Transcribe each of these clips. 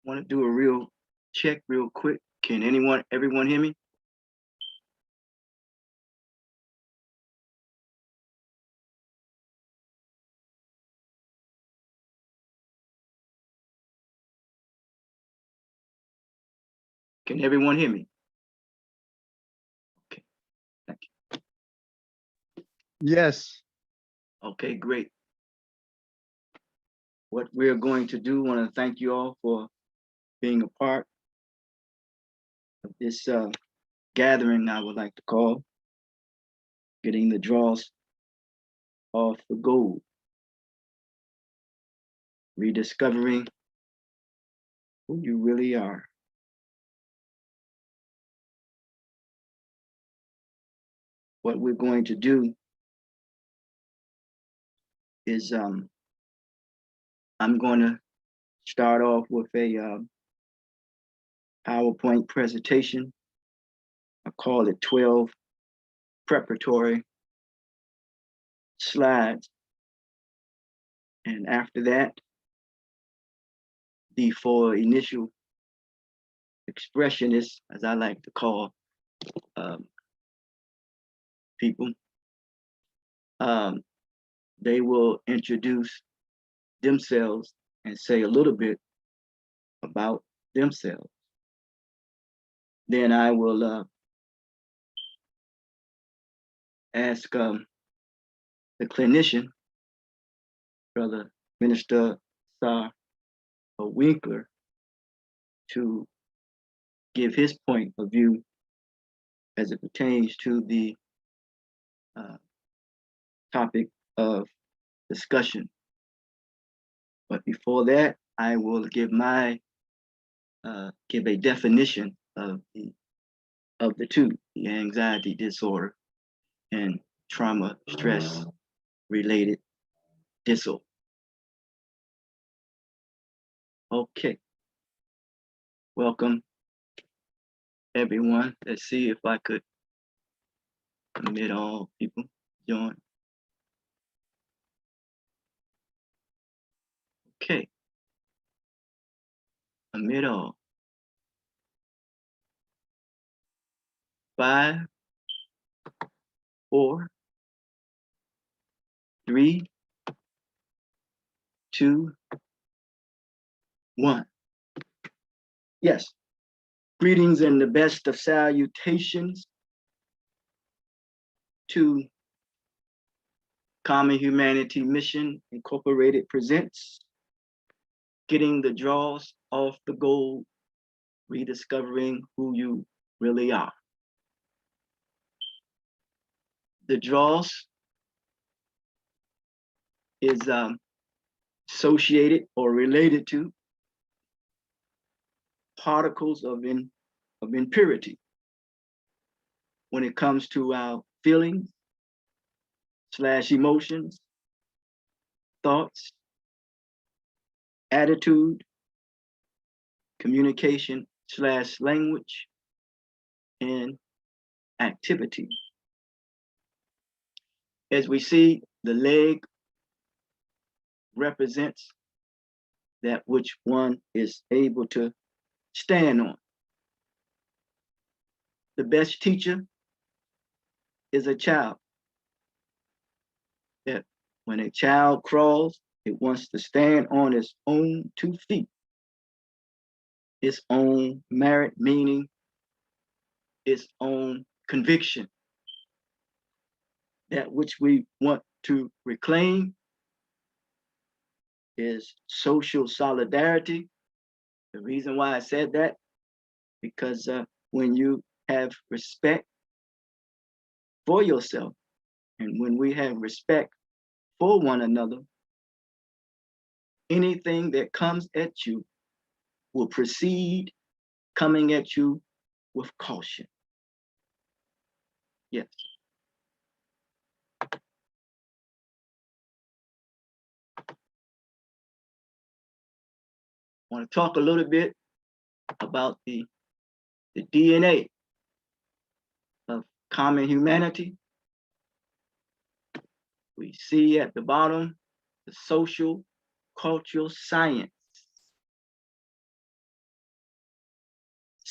Want to do a real check real quick. Can everyone hear me? Can everyone hear me? Okay, thank you. Yes. Okay, great. What we're going to do, want to thank you all for being a part of this gathering, I would like to call, getting the dross off the gold, rediscovering who you really are. What we're going to do is I'm going to start off with a PowerPoint presentation. I call it 12 preparatory slides. And after that, the four initial expressionists, as I like to call um, people, they will introduce themselves and say a little bit about themselves. Then I will ask the clinician, Brother Minister Sar Winkler, to give his point of view as it pertains to the topic of discussion. But before that, I will give give a definition of the two, the anxiety disorder and trauma stress related disorder. Okay, welcome everyone. Let's see if I could permit all people join. Okay, permit all. 5, 4, 3, 2, 1. Yes, greetings and the best of salutations to Common Humanity Mission Incorporated presents Getting the Dross Off the Gold, Rediscovering Who You Really Are. The dross is associated or related to particles of impurity when it comes to our feelings / emotions, thoughts, attitude, communication / language, and activity. As we see, the leg represents that which one is able to stand on. The best teacher is a child. That when a child crawls, it wants to stand on its own 2 feet, its own merit, meaning its own conviction. That which we want to reclaim is social solidarity. The reason why I said that, because when you have respect for yourself, and when we have respect for one another, anything that comes at you will proceed coming at you with caution. Yes. I want to talk a little bit about the DNA of common humanity. We see at the bottom the social cultural science.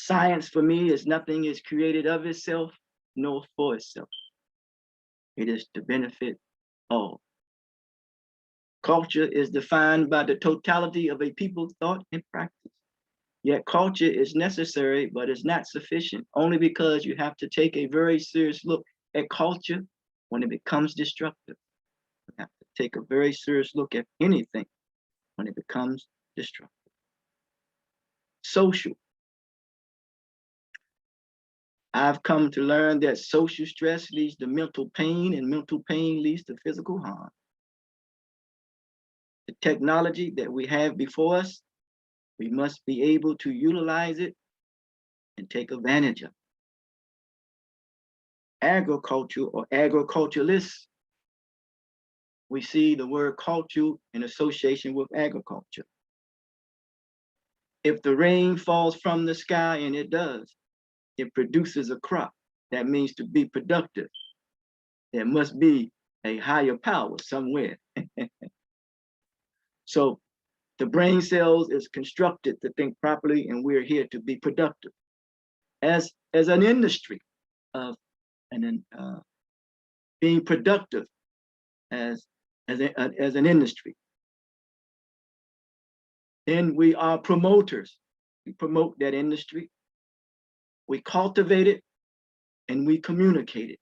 Science for me is nothing is created of itself, nor for itself. It is to benefit all. Culture is defined by the totality of a people's thought and practice. Yet culture is necessary, but it's not sufficient, only because you have to take a very serious look at culture when it becomes destructive. You have to take a very serious look at anything when it becomes destructive. Social. I've come to learn that social stress leads to mental pain, and mental pain leads to physical harm. The technology that we have before us, we must be able to utilize it and take advantage of it. Agriculture or agriculturalists, we see the word culture in association with agriculture. If the rain falls from the sky, and it does, it produces a crop. That means to be productive. There must be a higher power somewhere. So the brain cells is constructed to think properly, and we're here to be productive. As an industry of being productive as an industry. Then we are promoters. We promote that industry. We cultivate it and we communicate it.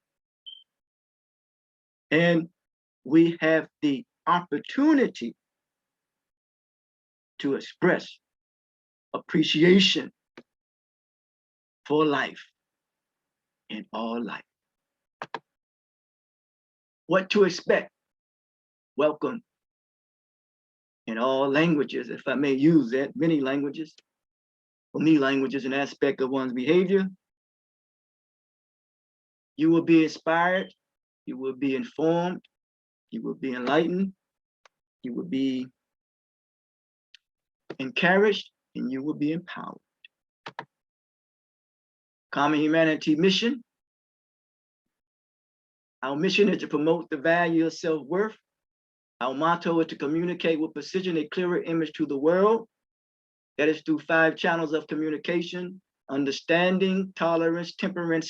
And we have the opportunity to express appreciation for life in all life. What to expect? Welcome in all languages, if I may use that, many languages. For me, language is an aspect of one's behavior. You will be inspired, you will be informed, you will be enlightened, you will be encouraged, and you will be empowered. Common humanity mission. Our mission is to promote the value of self-worth. Our motto is to communicate with precision a clearer image to the world. That is through 5 channels of communication: understanding, tolerance, temperament,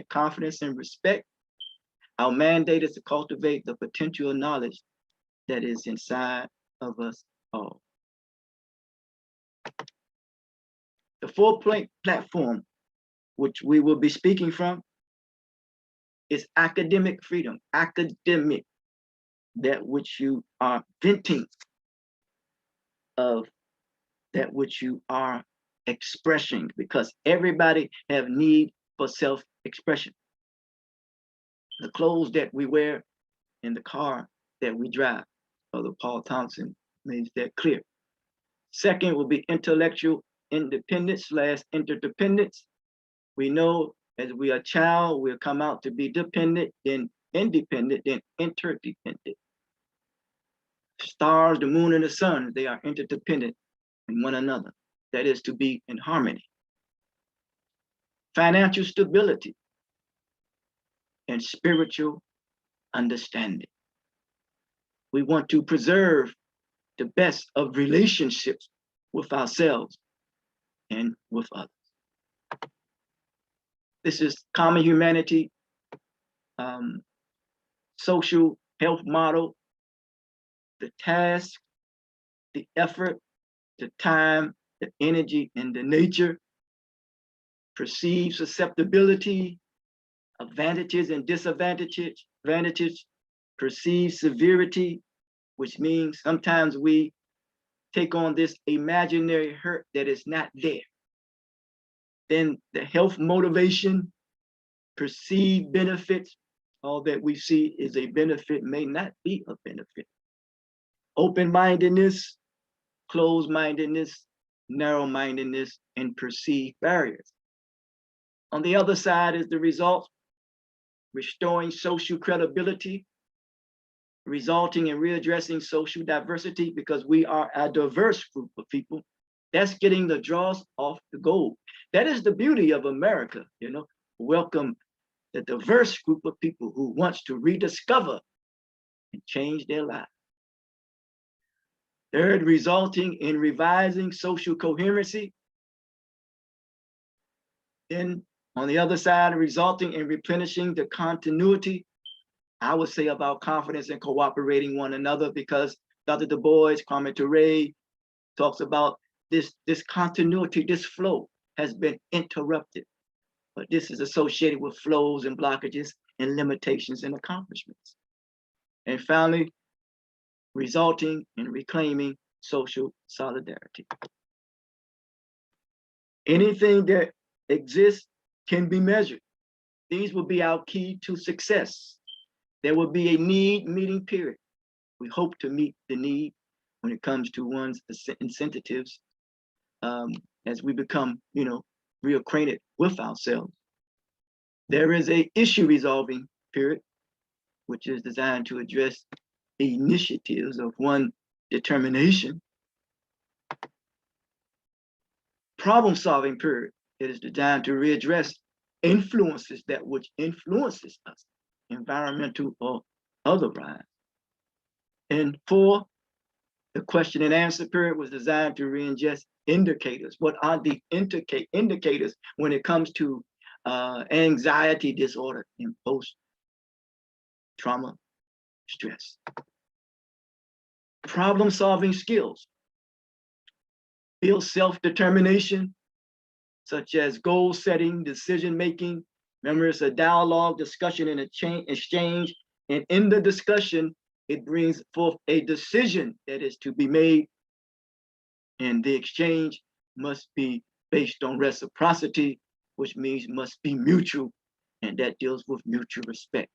confidence, and respect. Our mandate is to cultivate the potential knowledge that is inside of us all. The 4-point platform, which we will be speaking from, is academic freedom. Academic, that which you are venting of, that which you are expressing, because everybody have need for self-expression. The clothes that we wear in the car that we drive, Brother Paul Thompson makes that clear. Second will be intellectual independence / interdependence. We know as we are a child, we'll come out to be dependent, then independent, then interdependent. Stars, the moon, and the sun, they are interdependent in one another. That is to be in harmony. Financial stability and spiritual understanding. We want to preserve the best of relationships with ourselves and with others. This is common humanity, social health model. The task, the effort, the time, the energy, and the nature. Perceived susceptibility, advantages and disadvantages. Perceived severity, which means sometimes we take on this imaginary hurt that is not there. Then the health motivation, perceived benefits, all that we see is a benefit may not be a benefit. Open-mindedness, closed-mindedness, narrow-mindedness, and perceived barriers. On the other side is the result, restoring social credibility, resulting in readdressing social diversity, because we are a diverse group of people. That's getting the dross off the gold. That is the beauty of America, welcome the diverse group of people who wants to rediscover and change their lives. Third, resulting in revising social coherency, Then on the other side, resulting in replenishing the continuity, I would say, about confidence and cooperating one another, because Dr. Du Bois, Kwame Ture talks about this continuity, this flow has been interrupted. But this is associated with flows and blockages and limitations and accomplishments. And finally, resulting in reclaiming social solidarity. Anything that exists can be measured. These will be our key to success. There will be a need meeting period. We hope to meet the need when it comes to one's incentives, as we become, reacquainted with ourselves. There is a issue resolving period, which is designed to address initiatives of one determination. Problem solving period, it is designed to readdress influences that which influences us, environmental or otherwise. And 4, the question and answer period was designed to reingest indicators. What are the indicators when it comes to anxiety disorder and post-trauma stress? Problem-solving skills. Build self-determination, such as goal setting, decision-making, memories of dialogue, discussion, and exchange. And in the discussion, it brings forth a decision that is to be made. And the exchange must be based on reciprocity, which means must be mutual, and that deals with mutual respect.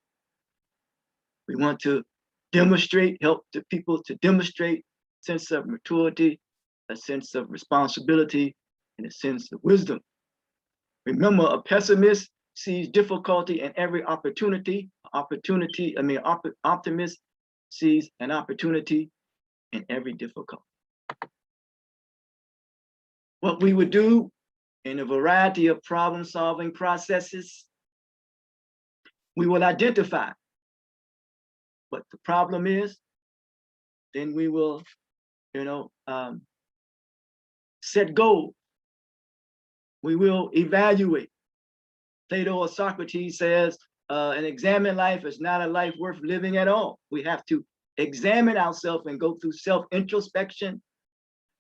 We want to demonstrate, help the people to demonstrate a sense of maturity, a sense of responsibility, and a sense of wisdom. Remember, a pessimist sees difficulty in every opportunity. Optimist sees an opportunity in every difficulty. What we would do in a variety of problem-solving processes, we will identify what the problem is, then we will, set goals. We will evaluate. Plato or Socrates says, an examined life is not a life worth living at all. We have to examine ourselves and go through self-introspection.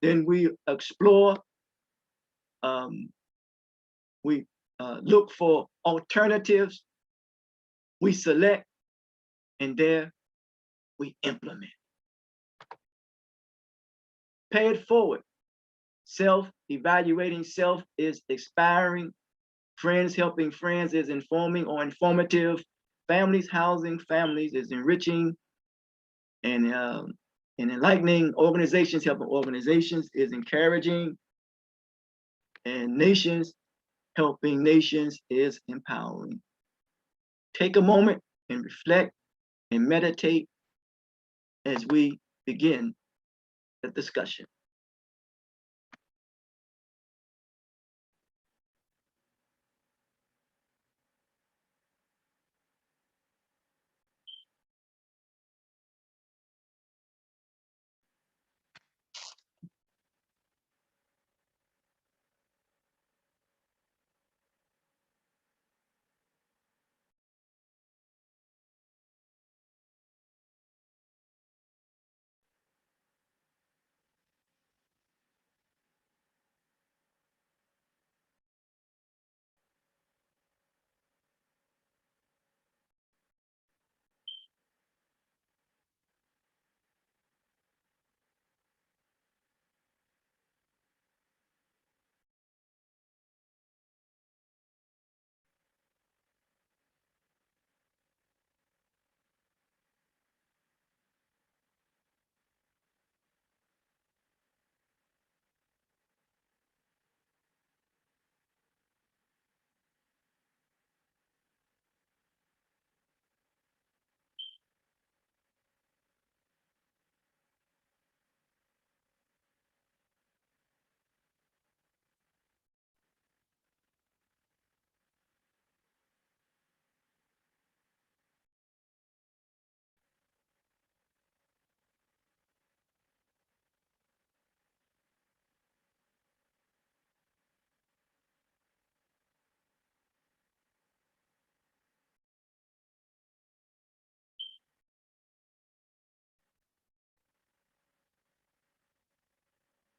Then we explore. We look for alternatives. We select, and there we implement. Pay it forward. Self-evaluating self is inspiring. Friends helping friends is informing or informative. Families housing families is enriching and enlightening. Organizations helping organizations is encouraging. And nations helping nations is empowering. Take a moment and reflect and meditate as we begin the discussion.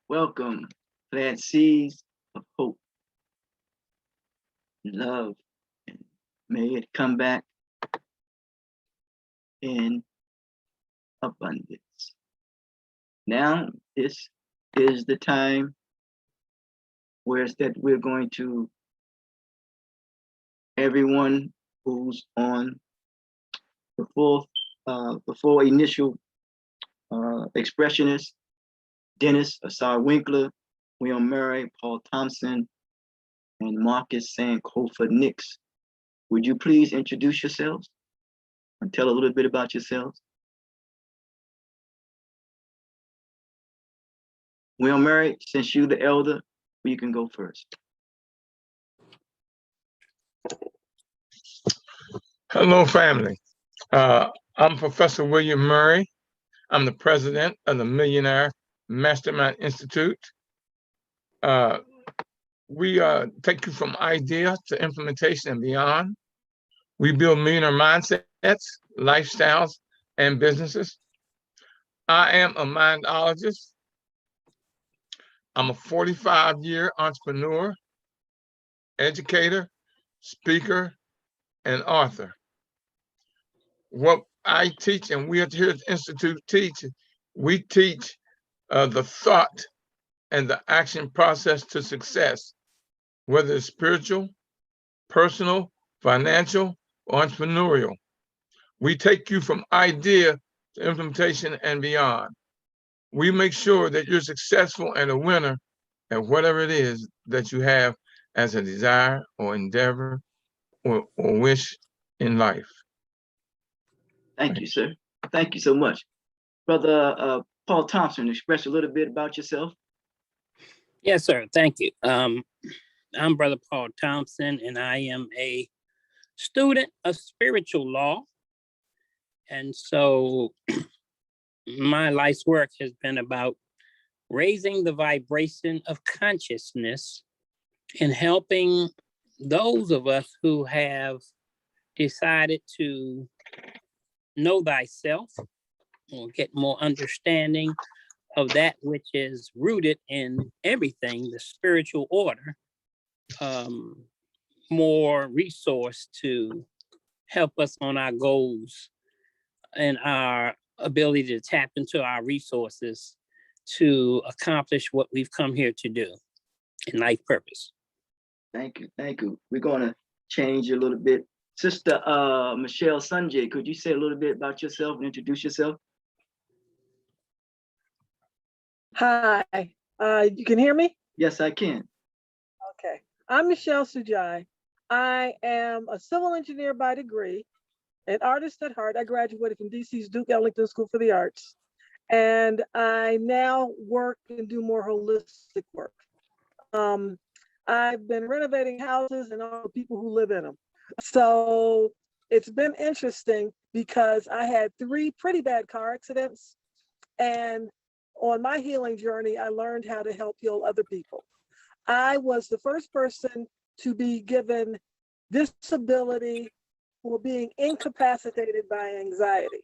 welcome. Plant seeds of hope and love, and may it come back in abundance. Now, this is the time where it's that we're going to, everyone who's on before initial expressionists, Dennis, Asar Winkler, William Murray, Paul Thompson, and Marcus Sankofa Nix. Would you please introduce yourselves and tell a little bit about yourselves? William Murray, since you're the elder, you can go first. Hello, family. I'm Professor William Murray. I'm the president of the Millionaire Mastermind Institute. We take you from idea to implementation and beyond. We build millionaire mindsets, lifestyles, and businesses. I am a mindologist. I'm a 45-year entrepreneur, educator, speaker, and author. What I teach and we here at the Institute teach, we teach the thought and the action process to success, whether it's spiritual, personal, financial, or entrepreneurial. We take you from idea to implementation and beyond. We make sure that you're successful and a winner at whatever it is that you have as a desire or endeavor or wish in life. Thank you, sir. Thank you so much. Brother Paul Thompson, express a little bit about yourself. Yes, sir. Thank you. I'm Brother Paul Thompson, and I am a student of spiritual law. And so my life's work has been about raising the vibration of consciousness and helping those of us who have decided to know thyself or get more understanding of that which is rooted in everything, the spiritual order, more resource to help us on our goals and our ability to tap into our resources to accomplish what we've come here to do in life purpose. Thank you. Thank you. We're going to change a little bit. Sister Michelle Sanjay, could you say a little bit about yourself and introduce yourself? Hi, you can hear me? Yes, I can. Okay, I'm Michelle Sujai. I am a civil engineer by degree, an artist at heart. I graduated from DC's Duke Ellington School for the Arts, and I now work and do more holistic work. I've been renovating houses and all the people who live in them. So it's been interesting because I had 3 pretty bad car accidents, and on my healing journey, I learned how to help heal other people. I was the first person to be given disability for being incapacitated by anxiety.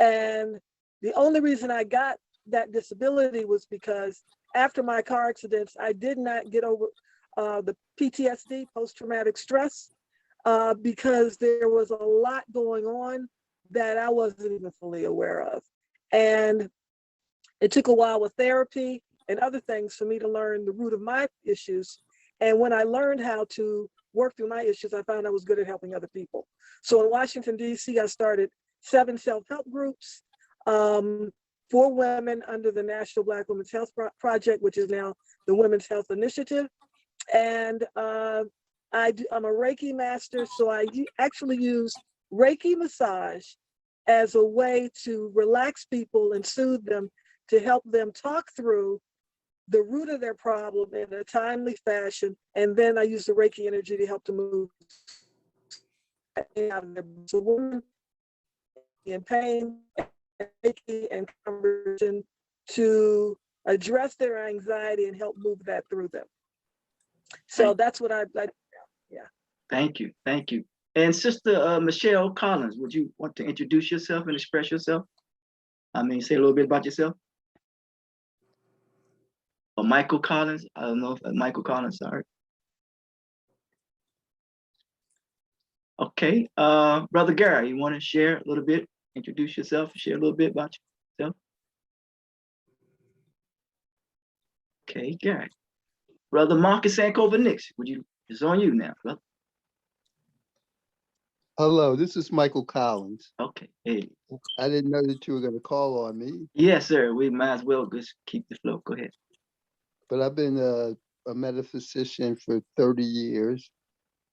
And the only reason I got that disability was because after my car accidents, I did not get over the PTSD, post-traumatic stress, because there was a lot going on that I wasn't even fully aware of. And it took a while with therapy and other things for me to learn the root of my issues. And when I learned how to work through my issues, I found I was good at helping other people. So in Washington, D.C., I started 7 self-help groups for women under the National Black Women's Health Project, which is now the Women's Health Initiative. And I'm a Reiki master, so I actually use Reiki massage as a way to relax people and soothe them, to help them talk through the root of their problem in a timely fashion. And then I use the Reiki energy to help them move out of their, so women in pain, Reiki and conversion to address their anxiety and help move that through them. So that's what I yeah. Thank you. Thank you. And Sister Michelle Collins, would you want to introduce yourself and express yourself? I mean, say a little bit about yourself. or Michael Collins. I don't know if Michael Collins, sorry. Okay, Brother Gary, you want to share a little bit, introduce yourself, share a little bit about yourself? Okay, Gary. Brother Marcus Sankover Nix, it's on you now, brother. Hello, this is Michael Collins. Okay, hey. I didn't know that you were going to call on me, Yes, sir, we might as well just keep the flow, go ahead. but I've been a metaphysician for 30 years,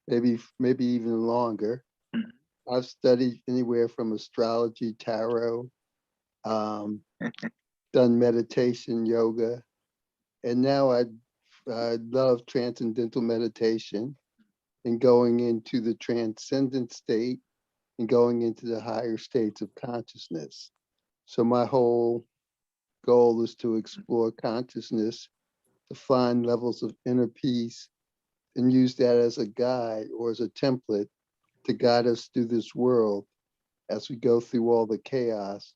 maybe even longer. Mhm. I've studied anywhere from astrology, tarot, done meditation, yoga, and now I love transcendental meditation and going into the transcendent state and going into the higher states of consciousness. So my whole goal is to explore consciousness, to find levels of inner peace, and use that as a guide or as a template to guide us through this world. As we go through all the chaos,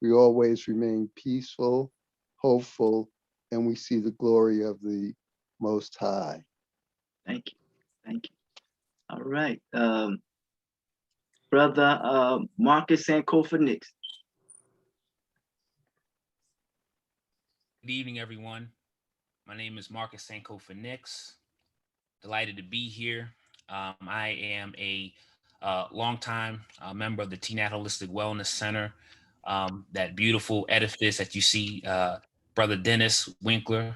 we always remain peaceful, hopeful, and we see the glory of the Most High. Thank you, thank you. All right, Brother Marcus Sankofa Nix. Good evening, everyone. My name is Marcus Sankofa Nix. Delighted to be here. I am a longtime member of the TNAT Holistic Wellness Center. That beautiful edifice that you see Brother Dennis Winkler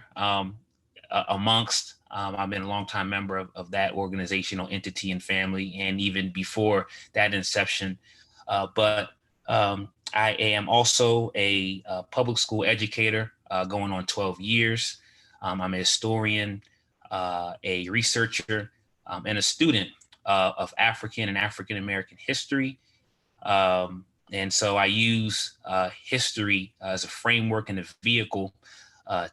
amongst. I've been a longtime member of that organizational entity and family, and even before that inception. But I am also a public school educator going on 12 years. I'm a historian, a researcher, and a student of African and African American history. And so I use history as a framework and a vehicle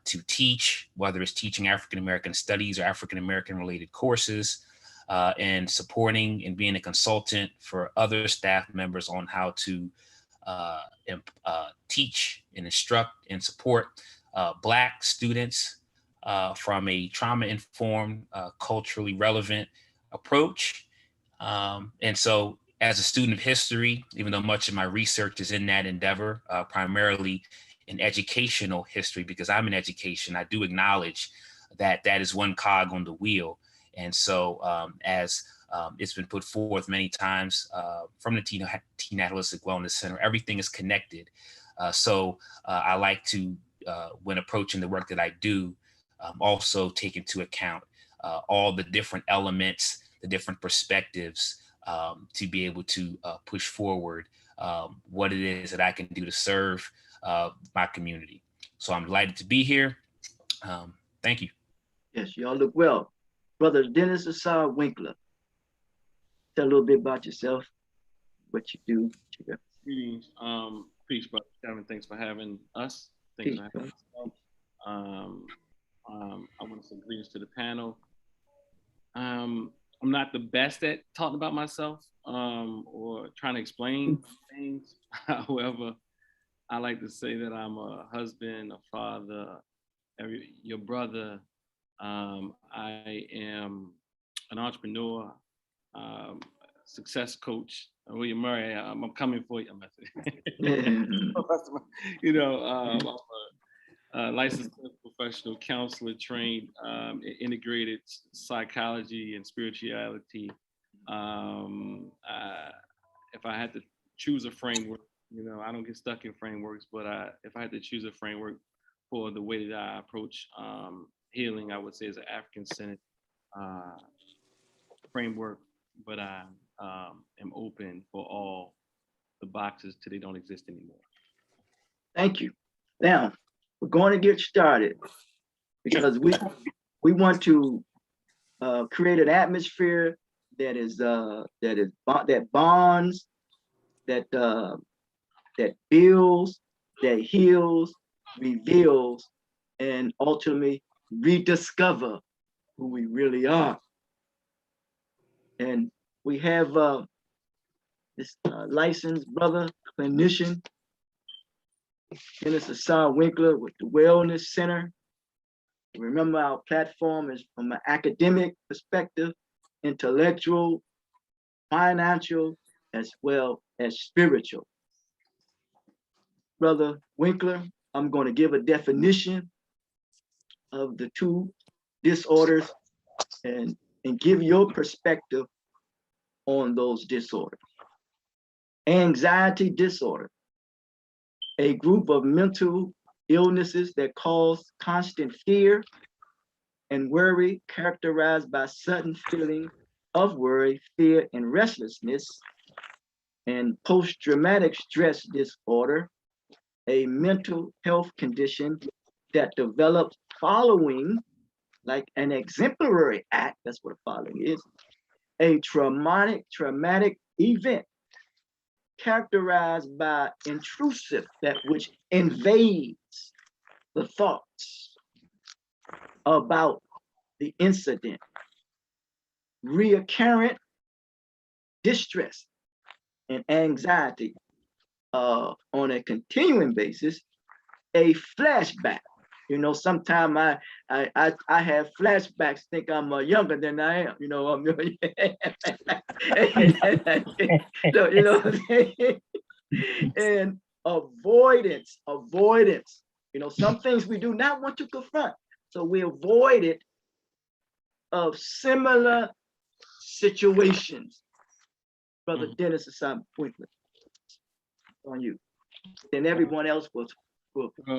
to teach, whether it's teaching African American studies or African American related courses, and supporting and being a consultant for other staff members on how to teach and instruct and support Black students from a trauma-informed, culturally relevant approach. And so as a student of history, even though much of my research is in that endeavor, primarily in educational history, because I'm in education, I do acknowledge that that is one cog on the wheel. And so as it's been put forth many times from the TNAT Holistic Wellness Center, everything is connected. So I like to, when approaching the work that I do, also take into account all the different elements, the different perspectives, to be able to push forward what it is that I can do to serve my community. So I'm delighted to be here. Thank you. Yes, y'all look well. Brother Dennis Assar Winkler. Tell a little bit about yourself, what you do. Greetings. Peace, brother Kevin. Thanks for having us. Thanks for having us. I want to say greetings to the panel. I'm not the best at talking about myself or trying to explain things. However, I like to say that I'm a husband, a father, your brother. I am an entrepreneur, success coach. William Murray, I'm coming for you. You know, I'm a licensed professional counselor, trained in integrated psychology and spirituality. If I had to choose a framework, you know, I don't get stuck in frameworks, but if I had to choose a framework for the way that I approach healing, I would say is an African-centered framework, but I am open for all the boxes till they don't exist anymore. Thank you. Now, we're going to get started because we want to create an atmosphere that bonds, that builds, that heals, reveals, and ultimately rediscover who we really are. And we have this licensed brother clinician, Dennis Assar Winkler with the Wellness Center. Remember, our platform is from an academic perspective, intellectual, financial, as well as spiritual. Brother Winkler, I'm going to give a definition of the two disorders and give your perspective on those disorders. Anxiety disorder, a group of mental illnesses that cause constant fear and worry, characterized by sudden feeling of worry, fear, and restlessness. And post-traumatic stress disorder, a mental health condition that develops following, like an exemplary act, that's what following is, a traumatic event characterized by intrusive, that which invades the thoughts about the incident, recurrent distress and anxiety on a continuing basis, a flashback. You know, sometimes I have flashbacks, think I'm younger than I am. You know, so, you know what I'm saying? And avoidance. You know, some things we do not want to confront, so we avoid it of similar situations. Brother Dennis Assam Winkler, on you. Then everyone else will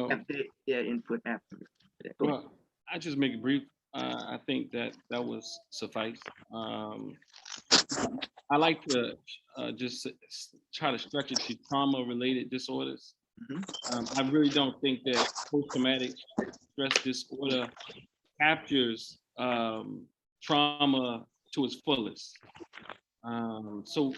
have their input after that. Well, I just make it brief. I think that was suffice. I like to just try to stretch it to trauma-related disorders. I really don't think that post-traumatic stress disorder captures trauma to its fullest. So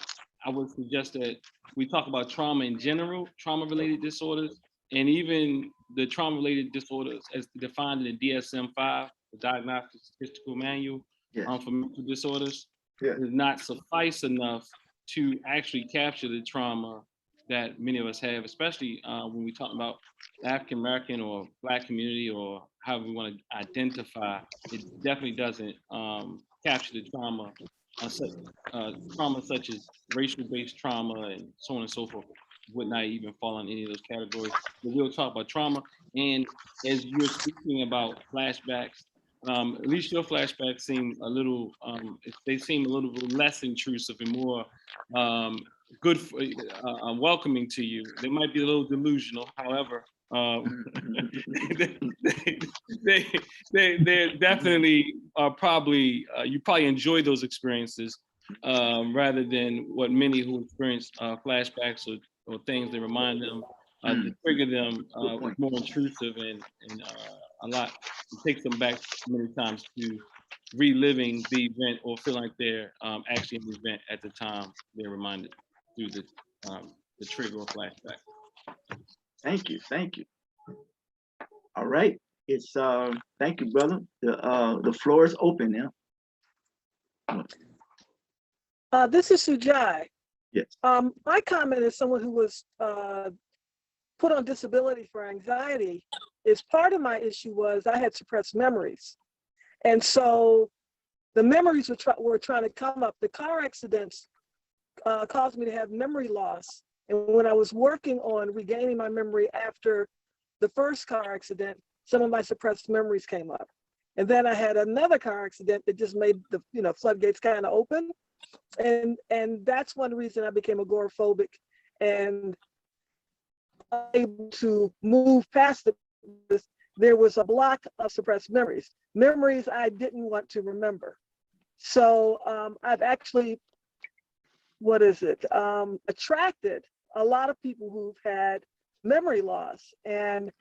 I would suggest that we talk about trauma in general, trauma-related disorders, and even the trauma-related disorders as defined in the DSM-5, the Diagnostic Statistical Manual for Mental Disorders, does not suffice enough to actually capture the trauma that many of us have, especially when we talk about the African American or Black community, or however we want to identify. It definitely doesn't capture the trauma, trauma such as racial-based trauma and so on and so forth. Would not even fall in any of those categories. But we'll talk about trauma. And as you're speaking about flashbacks, at least your flashbacks seem a little, they seem a little bit less intrusive and more good, welcoming to you. They might be a little delusional, however, they definitely are probably, you probably enjoy those experiences rather than what many who experience flashbacks or things that remind them, to trigger them, more intrusive and a lot. It takes them back many times to reliving the event or feel like they're actually in the event at the time they're reminded through the trigger or flashback. Thank you. All right, it's thank you, brother. The floor is open now. This is Sujai. Yes. My comment as someone who was put on disability for anxiety is part of my issue was I had suppressed memories. And so the memories were trying to come up. The car accidents caused me to have memory loss. And when I was working on regaining my memory after the first car accident, some of my suppressed memories came up. And then I had another car accident that just made the floodgates kind of open. And that's one reason I became agoraphobic and able to move past this. There was a block of suppressed memories I didn't want to remember. So I've actually, attracted a lot of people who've had memory loss and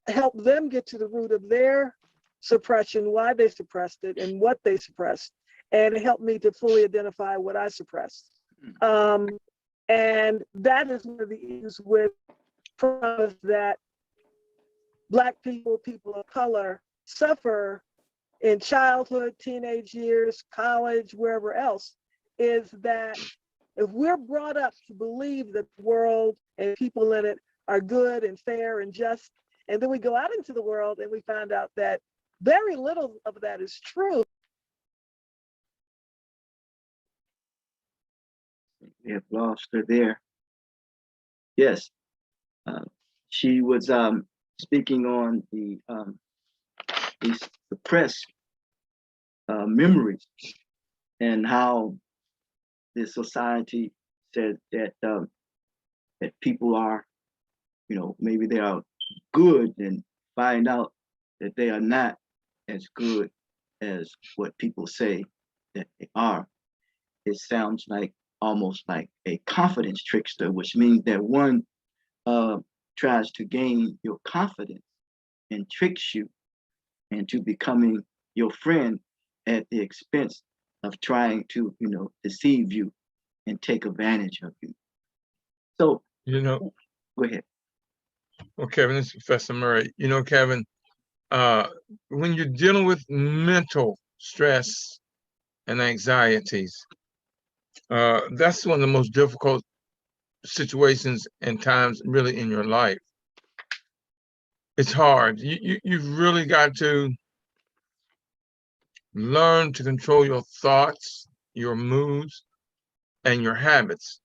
helped them get to the root of their suppression, why they suppressed it and what they suppressed, and it helped me to fully identify what I suppressed. And that is one of the issues with traumas that Black people, people of color suffer in childhood, teenage years, college, wherever else, is that if we're brought up to believe that the world and people in it are good and fair and just, and then we go out into the world and we find out that very little of that is true. We have lost her there. Yes, uh, she was speaking on these suppressed memories and how the society said that people are, maybe they are good and find out that they are not as good as what people say that they are. It sounds like almost like a confidence trickster, which means that one tries to gain your confidence and tricks you into becoming your friend at the expense of trying to, deceive you and take advantage of you. So You know, go ahead. well, Kevin, this is Professor Murray. You know, Kevin, when you're dealing with mental stress and anxieties, that's one of the most difficult situations and times really in your life. It's hard. You've really got to learn to control your thoughts, your moods, and your habits.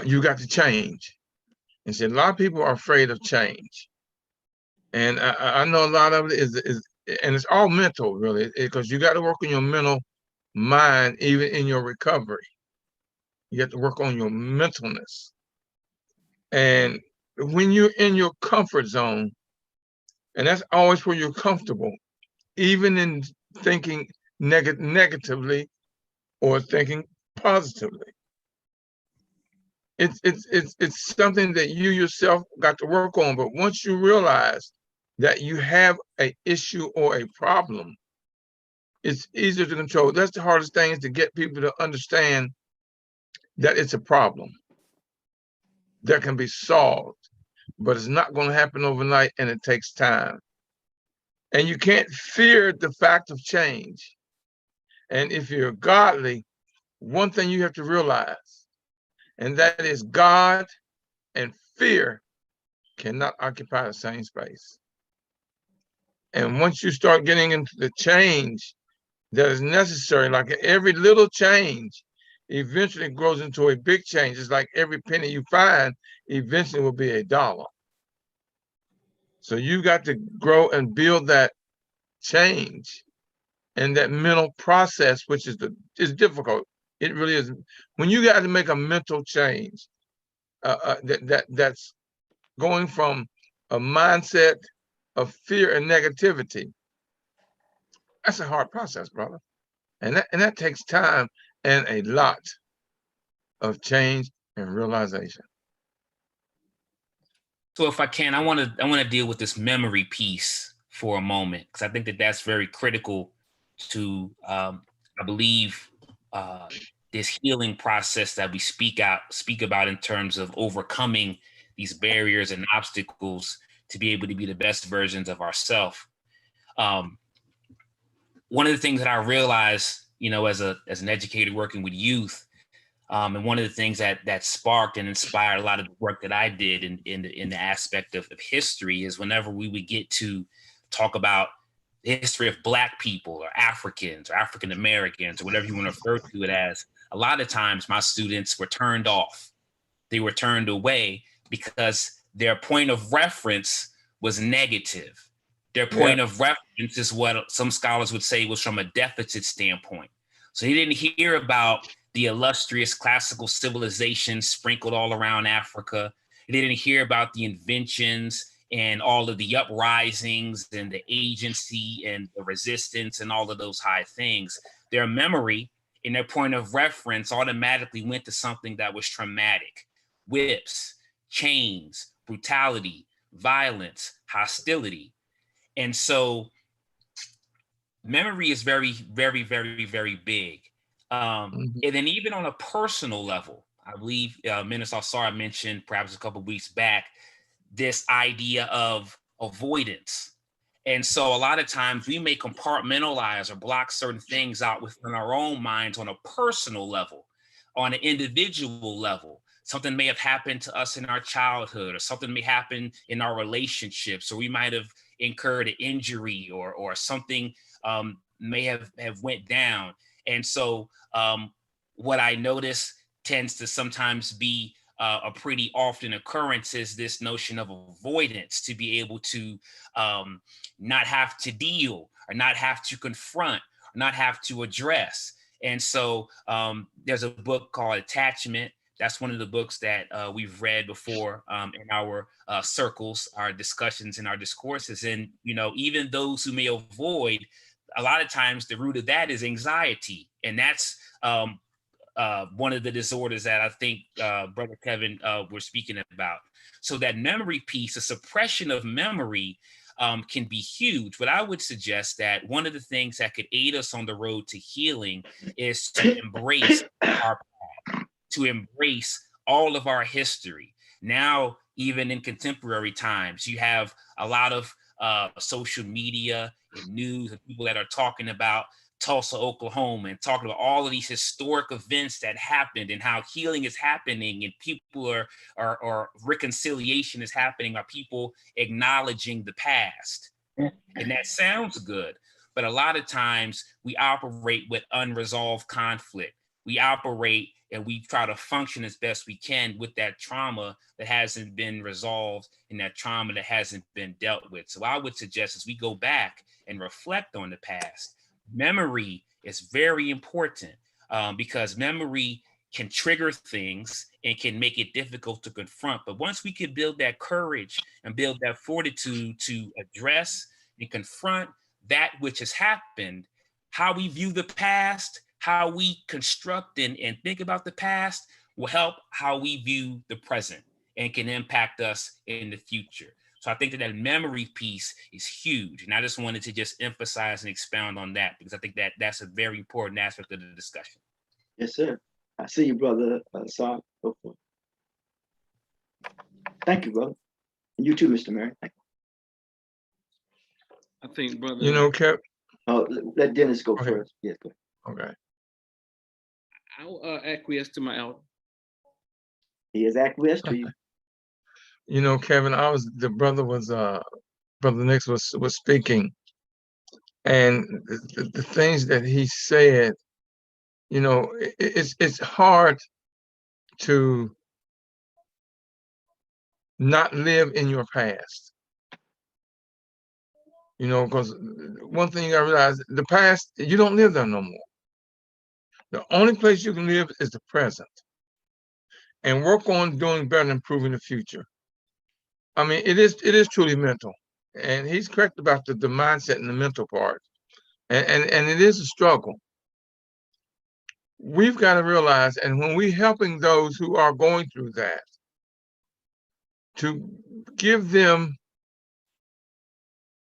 You got to change. And see, a lot of people are afraid of change. And I know a lot of it is and it's all mental, really, because you got to work on your mental mind, even in your recovery. You have to work on your mentalness. And when you're in your comfort zone, and that's always where you're comfortable, even in thinking negatively or thinking positively. It's something that you yourself got to work on. But once you realize that you have an issue or a problem, it's easier to control. That's the hardest thing, is to get people to understand that it's a problem that can be solved, but it's not going to happen overnight, and it takes time. And you can't fear the fact of change. And if you're godly, one thing you have to realize, and that is God and fear cannot occupy the same space. And once you start getting into the change that is necessary, like every little change eventually grows into a big change. It's like every penny you find eventually will be $1. So you got to grow and build that change and that mental process, which is difficult. It really is. When you got to make a mental change, that's going from a mindset of fear and negativity, that's a hard process, brother. And that takes time and a lot of change and realization. So if I can, I want to deal with this memory piece for a moment, because I think that that's very critical to, I believe, this healing process that we speak about in terms of overcoming these barriers and obstacles to be able to be the best versions of ourselves. One of the things that I realized, as an educator working with youth, and one of the things that sparked and inspired a lot of the work that I did in the aspect of history is whenever we would get to talk about the history of Black people or Africans or African Americans or whatever you want to refer to it as, a lot of times my students were turned off. They were turned away because their point of reference was negative. Their point of reference is what some scholars would say was from a deficit standpoint. So he didn't hear about the illustrious classical civilizations sprinkled all around Africa. They didn't hear about the inventions and all of the uprisings and the agency and the resistance and all of those high things. Their memory and their point of reference automatically went to something that was traumatic: whips, chains, brutality, violence, hostility. And so memory is very, very, very, very big. And then even on a personal level, I believe Minister Sarah mentioned perhaps a couple of weeks back, this idea of avoidance. And so a lot of times we may compartmentalize or block certain things out within our own minds on a personal level, on an individual level. Something may have happened to us in our childhood, or something may happen in our relationships, or we might have incurred an injury or something may have went down. And so what I notice tends to sometimes be a pretty often occurrence is this notion of avoidance, to be able to not have to deal or not have to confront or not have to address. And so there's a book called Attachment. That's one of the books that we've read before in our circles, our discussions and our discourses. And, you know, even those who may avoid, a lot of times the root of that is anxiety. And that's one of the disorders that I think Brother Kevin was speaking about. So that memory piece, the suppression of memory can be huge. But I would suggest that one of the things that could aid us on the road to healing is to embrace our past, to embrace all of our history. Now, even in contemporary times, you have a lot of social media and news and people that are talking about Tulsa, Oklahoma, and talking about all of these historic events that happened and how healing is happening and people or reconciliation is happening, are people acknowledging the past. And that sounds good, but a lot of times we operate with unresolved conflict. We operate and we try to function as best we can with that trauma that hasn't been resolved and that trauma that hasn't been dealt with. So I would suggest as we go back and reflect on the past, memory is very important because memory can trigger things and can make it difficult to confront. But once we can build that courage and build that fortitude to address and confront that which has happened, how we view the past, how we construct and think about the past will help how we view the present and can impact us in the future. So I think that memory piece is huge. And I just wanted to just emphasize and expound on that because I think that that's a very important aspect of the discussion. Yes, sir. I see you, brother. Saad. Go for it. Thank you, brother. And you too, Mr. Mary. Thank I think, brother. You know, Kev. Oh, let Dennis go Okay. first. Yes, go ahead. Okay. I'll acquiesce to my elder. He has acquiesced to you. You know, Kevin, the brother was Brother Nix was speaking, and the things that he said, you know, it's hard to not live in your past. You know, because one thing I realized, the past, you don't live there no more. The only place you can live is the present, and work on doing better and improving the future. I mean, it is truly mental, and he's correct about the mindset and the mental part, and it is a struggle. We've got to realize, and when we're helping those who are going through that, to give them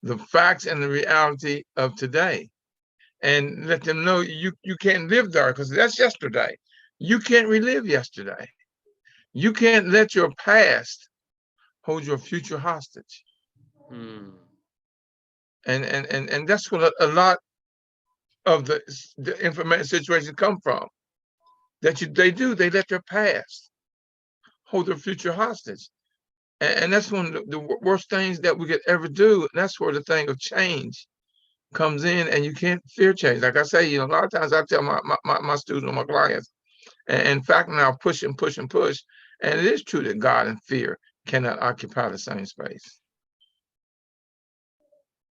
the facts and the reality of today, and let them know you can't live there because that's yesterday. You can't relive yesterday. You can't let your past hold your future hostage. And that's what a lot of the information situations come from. That they let their past hold their future hostage. And that's one of the worst things that we could ever do. And that's where the thing of change comes in, and you can't fear change. Like I say, you know, a lot of times I tell my students or my clients, and in fact now push and push and push. And it is true that God and fear cannot occupy the same space.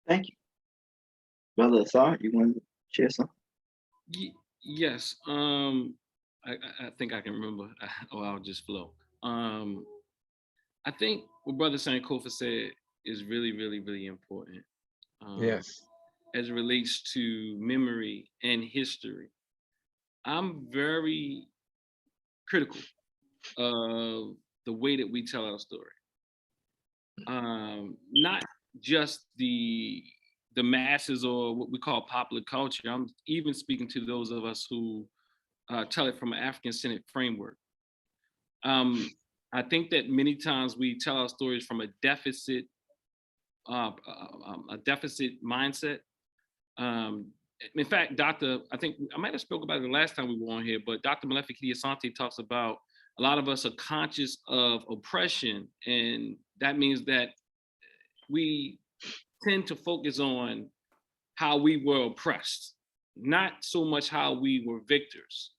Thank you. Brother Saad, you want to share something? Yes. I think I can remember, or I'll just flow. I think what Brother Sankofa said is really, really, really important. Yes. As it relates to memory and history. I'm very critical of the way that we tell our story. Not just the masses or what we call popular culture. I'm even speaking to those of us who tell it from an African-centered framework. I think that many times we tell our stories from a deficit mindset. In fact, I think I might have spoke about it the last time we were on here, but Dr. Malefi Asante talks about a lot of us are conscious of oppression, and that means that we tend to focus on how we were oppressed, not so much how we were victors.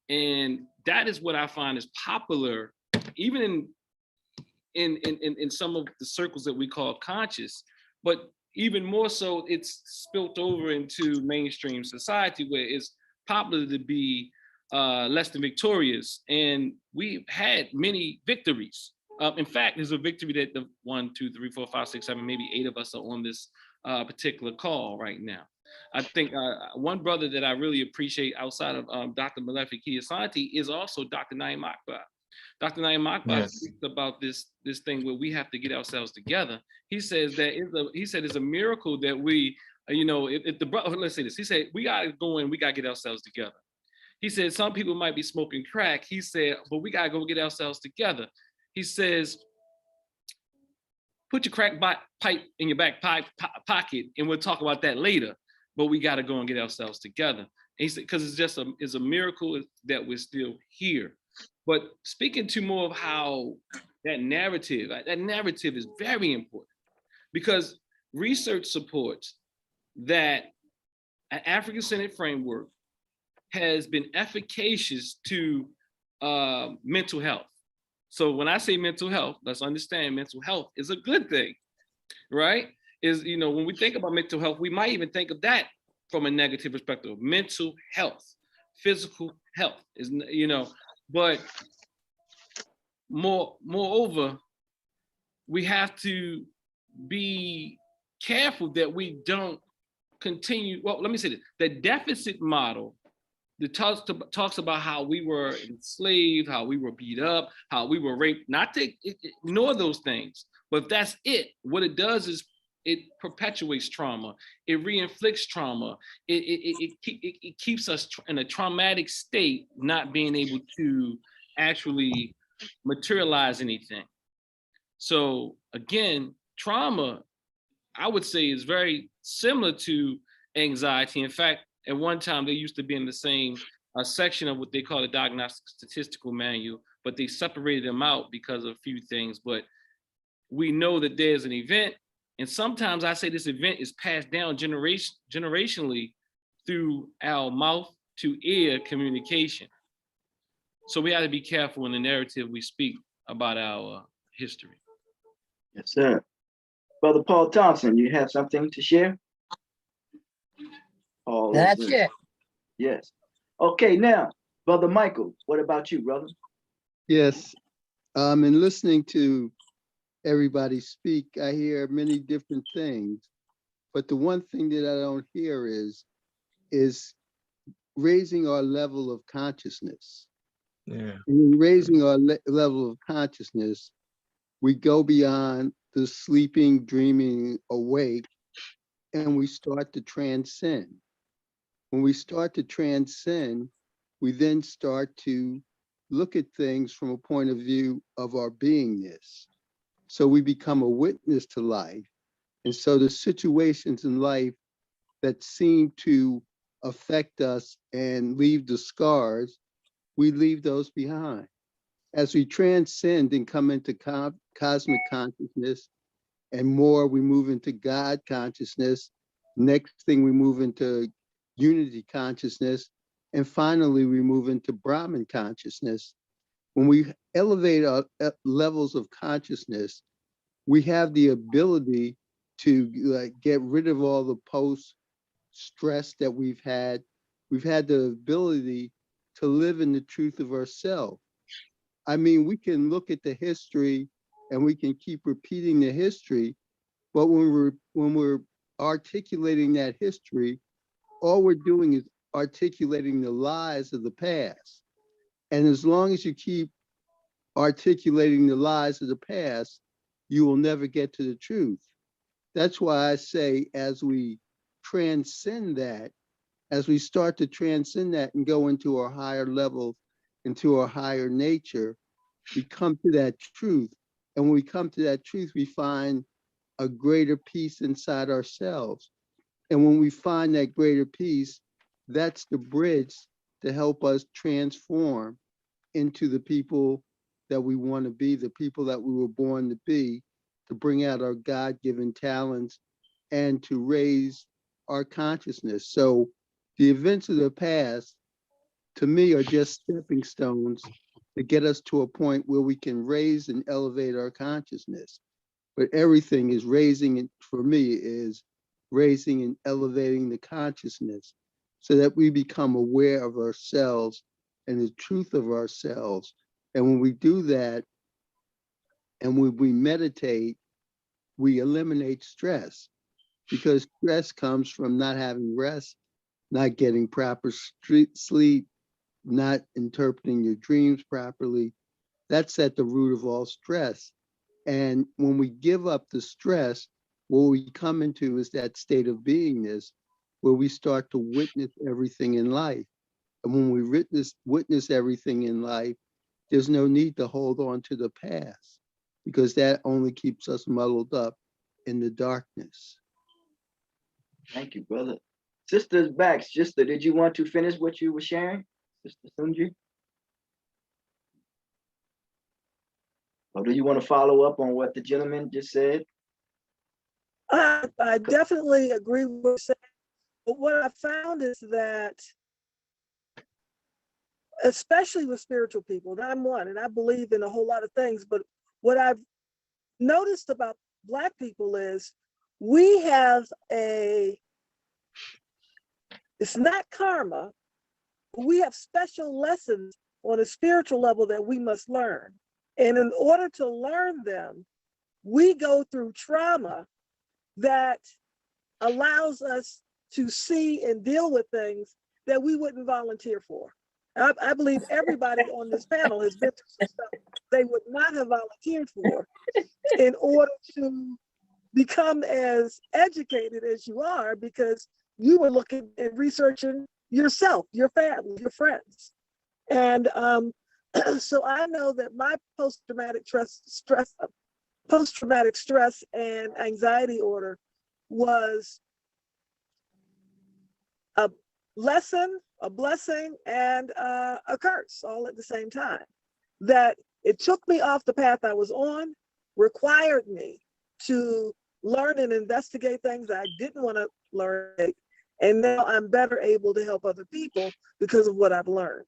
And that is what I find is popular, even in some of the circles that we call conscious, but even more so, it's spilt over into mainstream society where it's popular to be less than victorious. And we've had many victories. In fact, there's a victory that the 1, 2, 3, 4, 5, 6, 7, maybe 8 of us are on this particular call right now. I think one brother that I really appreciate outside of Dr. Malefi Kiyasanti is also Dr. Naim Akbar. Dr. Naim Akbar speaks about this thing where we have to get ourselves together. He says that it's a miracle that we, if the brother, let's say this, he said, we gotta go and we gotta get ourselves together. He said, some people might be smoking crack. He said, but we gotta go get ourselves together. He says, put your crack pipe in your back pocket and we'll talk about that later, but we gotta go and get ourselves together. And he said, because it's a miracle that we're still here. But speaking to more of how that narrative is very important, because research supports that an African-centered framework has been efficacious to mental health. So when I say mental health, let's understand mental health is a good thing, right? When we think about mental health, we might even think of that from a negative perspective. Mental health, physical health is, but moreover, we have to be careful that we don't continue. Well, let me say this: the deficit model that talks about how we were enslaved, how we were beat up, how we were raped. Not to ignore those things, but if that's it, what it does is it perpetuates trauma. It reinflicts trauma. It keeps us in a traumatic state, not being able to actually materialize anything. So again, trauma, I would say, is very similar to anxiety. In fact, at one time they used to be in the same section of what they call the Diagnostic Statistical Manual, but they separated them out because of a few things. But we know that there's an event, and sometimes I say this event is passed down generationally through our mouth to ear communication. So we have to be careful in the narrative we speak about our history. Yes, sir. Brother Paul Thompson, you have something to share? Paul, That's it. Yes. Okay, now, Brother Michael, what about you, brother? Yes, in listening to everybody speak, I hear many different things, but the one thing that I don't hear is raising our level of consciousness. Yeah. And in raising our level of consciousness, we go beyond the sleeping, dreaming, awake, and we start to transcend. When we start to transcend, we then start to look at things from a point of view of our beingness. So we become a witness to life. And so the situations in life that seem to affect us and leave the scars, we leave those behind. As we transcend and come into cosmic consciousness, and more we move into God consciousness, next thing we move into unity consciousness, and finally we move into Brahman consciousness. When we elevate our levels of consciousness, we have the ability to get rid of all the post-stress that we've had. We've had the ability to live in the truth of ourselves. I mean, we can look at the history and we can keep repeating the history, but when we're articulating that history, all we're doing is articulating the lies of the past. And as long as you keep articulating the lies of the past, you will never get to the truth. That's why I say, as we transcend that, as we start to transcend that and go into our higher level, into our higher nature, we come to that truth. And when we come to that truth, we find a greater peace inside ourselves. And when we find that greater peace, that's the bridge to help us transform into the people that we want to be, the people that we were born to be, to bring out our God-given talents and to raise our consciousness. So the events of the past, to me, are just stepping stones to get us to a point where we can raise and elevate our consciousness. But everything is raising it, for me, is raising and elevating the consciousness so that we become aware of ourselves and the truth of ourselves. And when we do that, and when we meditate, we eliminate stress, because stress comes from not having rest, not getting proper sleep, not interpreting your dreams properly. That's at the root of all stress. And when we give up the stress, what we come into is that state of beingness where we start to witness everything in life. And when we witness everything in life, there's no need to hold on to the past, because that only keeps us muddled up in the darkness. Thank you, brother. Sister's back. Sister, did you want to finish what you were sharing? Sister Sunji? Or do you want to follow up on what the gentleman just said? I definitely agree with what you're saying. But what I found is that, especially with spiritual people, and I'm one, and I believe in a whole lot of things, but what I've noticed about Black people is we have it's not karma, but we have special lessons on a spiritual level that we must learn. And in order to learn them, we go through trauma that allows us to see and deal with things that we wouldn't volunteer for. I believe everybody on this panel has been through some stuff they would not have volunteered for in order to become as educated as you are, because you were looking and researching yourself, your family, your friends. And so I know that my post-traumatic stress and anxiety order was a lesson, a blessing, and a curse all at the same time. That it took me off the path I was on, required me to learn and investigate things I didn't want to learn, and now I'm better able to help other people because of what I've learned.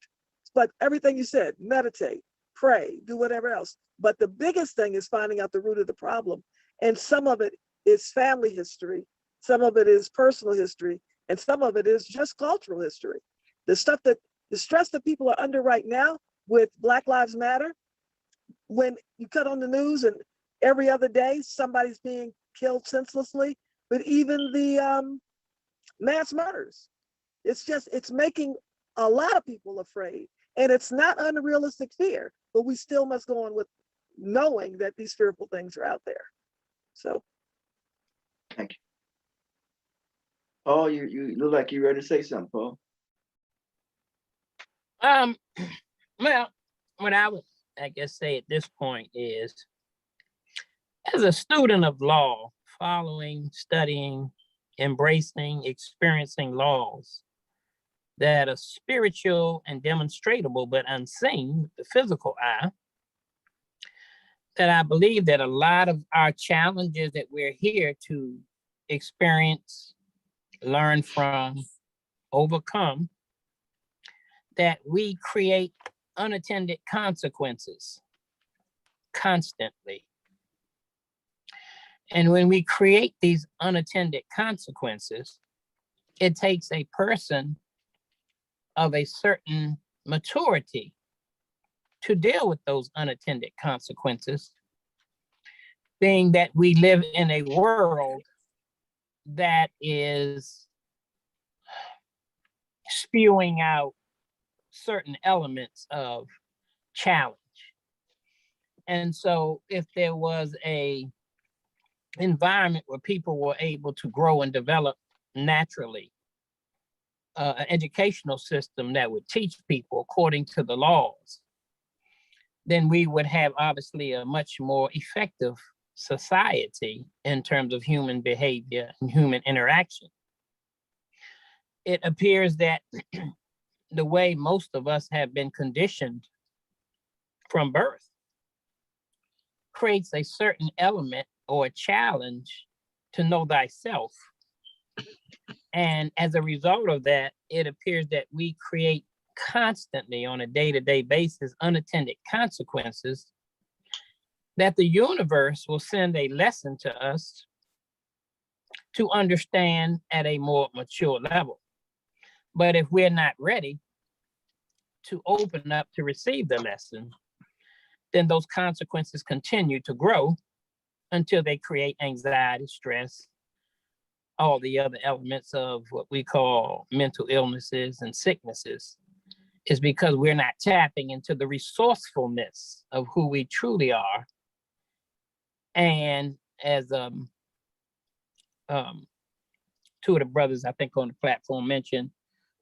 But everything you said, meditate, pray, do whatever else. But the biggest thing is finding out the root of the problem. And some of it is family history, some of it is personal history, and some of it is just cultural history. The stress that people are under right now with Black Lives Matter, when you cut on the news and every other day somebody's being killed senselessly, but even the mass murders, it's making a lot of people afraid. And it's not unrealistic fear, but we still must go on with knowing that these fearful things are out there. So. Thank you. Paul, you look like you're ready to say something, Paul. Well, what I would, I guess, say at this point is, as a student of law, following, studying, embracing, experiencing laws that are spiritual and demonstrable but unseen with the physical eye, that I believe that a lot of our challenges that we're here to experience, learn from, overcome, that we create unattended consequences constantly. And when we create these unattended consequences, it takes a person of a certain maturity to deal with those unattended consequences, being that we live in a world that is spewing out certain elements of challenge. And so if there was a environment where people were able to grow and develop naturally, an educational system that would teach people according to the laws, then we would have obviously a much more effective society in terms of human behavior and human interaction. It appears that the way most of us have been conditioned from birth creates a certain element or a challenge to know thyself. And as a result of that, it appears that we create constantly on a day-to-day basis unattended consequences that the universe will send a lesson to us to understand at a more mature level. But if we're not ready to open up to receive the lesson, then those consequences continue to grow until they create anxiety, stress, all the other elements of what we call mental illnesses and sicknesses. Is because we're not tapping into the resourcefulness of who we truly are. And as two of the brothers I think on the platform mentioned,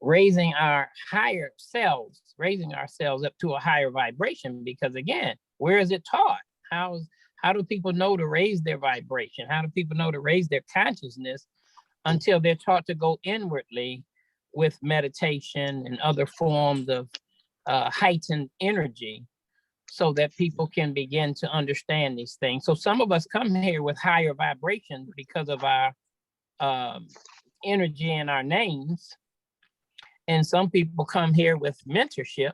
raising our higher selves, raising ourselves up to a higher vibration, because again, where is it taught? How do people know to raise their vibration? How do people know to raise their consciousness until they're taught to go inwardly with meditation and other forms of heightened energy so that people can begin to understand these things. So some of us come here with higher vibrations because of our energy in our names. And some people come here with mentorship.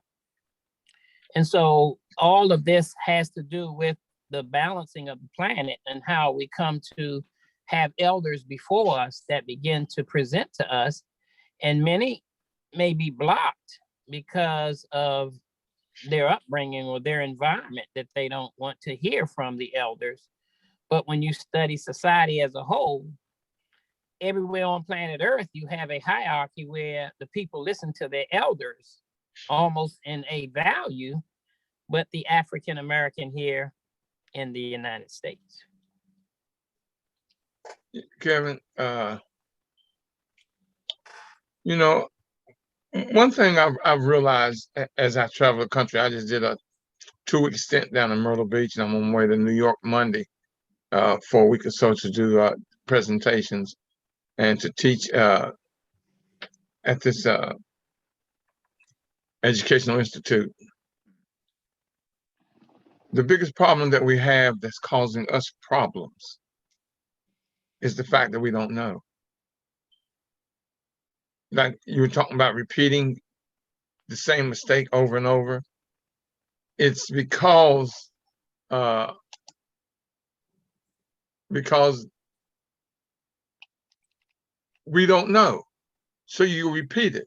And so all of this has to do with the balancing of the planet and how we come to have elders before us that begin to present to us. And many may be blocked because of their upbringing or their environment, that they don't want to hear from the elders. But when you study society as a whole, everywhere on planet Earth, you have a hierarchy where the people listen to their elders almost in a value, but the African American here in the United States. Kevin, you know, one thing I've realized as I travel the country, I just did a 2-week stint down in Myrtle Beach, and I'm on my way to New York Monday for a week or so to do presentations and to teach at this educational institute. The biggest problem that we have that's causing us problems is the fact that we don't know. Like you were talking about repeating the same mistake over and over. It's because we don't know. So you repeat it.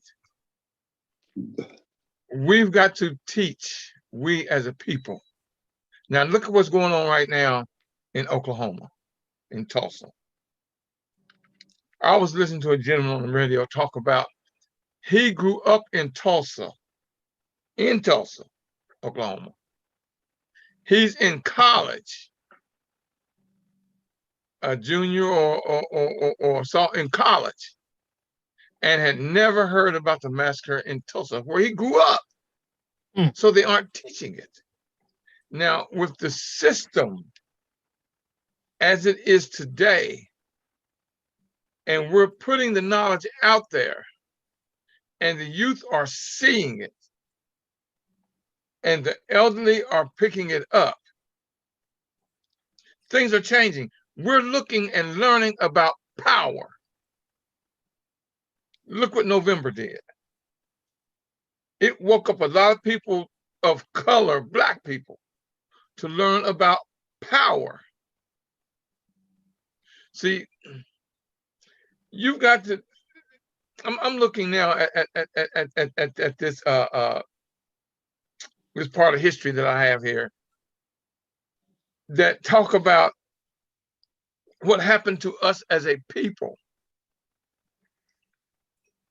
We've got to teach, we as a people. Now look at what's going on right now in Oklahoma, in Tulsa. I was listening to a gentleman on the radio talk about he grew up in Tulsa, Oklahoma. He's in college, a junior or so in college, and had never heard about the massacre in Tulsa, where he grew up. So they aren't teaching it. Now, with the system as it is today, and we're putting the knowledge out there, and the youth are seeing it, and the elderly are picking it up, things are changing. We're looking and learning about power. Look what November did. It woke up a lot of people of color, Black people, to learn about power. See, you've got to, I'm looking now at this this part of history that I have here that talk about what happened to us as a people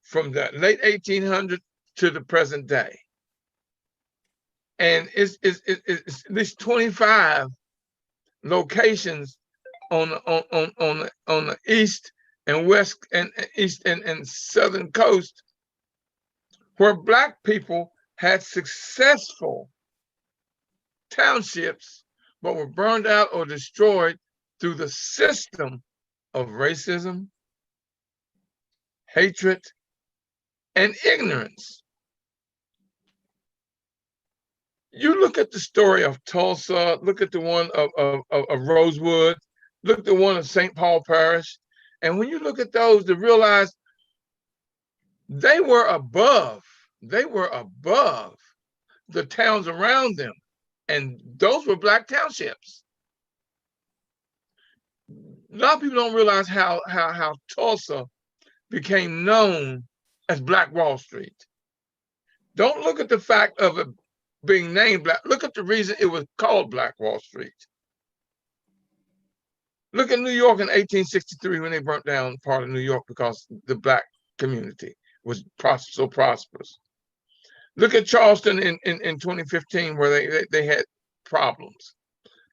from the late 1800s to the present day. And it's at least 25 locations on the east and west and east and southern coast where Black people had successful townships but were burned out or destroyed through the system of racism, hatred, and ignorance. You look at the story of Tulsa, look at the one of Rosewood, Look at the one in St. Paul Parish. And when you look at those, to realize they were above the towns around them. And those were Black townships. A lot of people don't realize how Tulsa became known as Black Wall Street. Don't look at the fact of it being named Black. Look at the reason it was called Black Wall Street. Look at New York in 1863 when they burnt down part of New York because the Black community was so prosperous. Look at Charleston in 2015 where they had problems,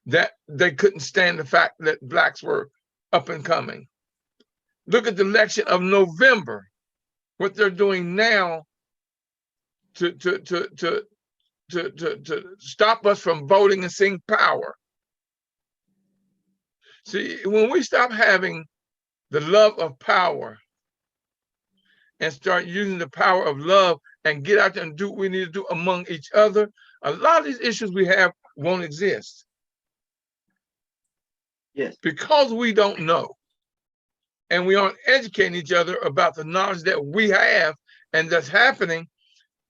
that they couldn't stand the fact that Blacks were up and coming. Look at the election of November, what they're doing now to stop us from voting and seeing power. See, when we stop having the love of power and start using the power of love and get out there and do what we need to do among each other, a lot of these issues we have won't exist. Yes. Because we don't know. And we aren't educating each other about the knowledge that we have and that's happening,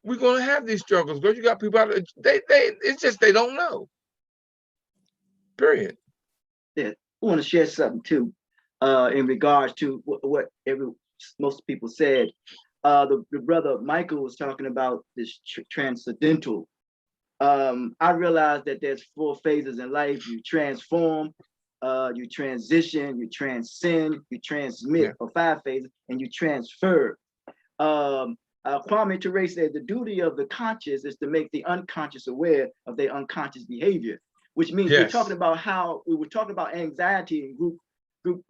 we're going to have these struggles. Because you got people out there, it's just they don't know. Period. Yeah. I want to share something too, in regards to what most people said. The brother Michael was talking about this transcendental. I realized that there's 4 phases in life. You transform, you transition, you transcend, you transmit, or 5 phases, and you transfer. Kwame Ture said the duty of the conscious is to make the unconscious aware of their unconscious behavior, which means we're talking about how we were talking about anxiety and group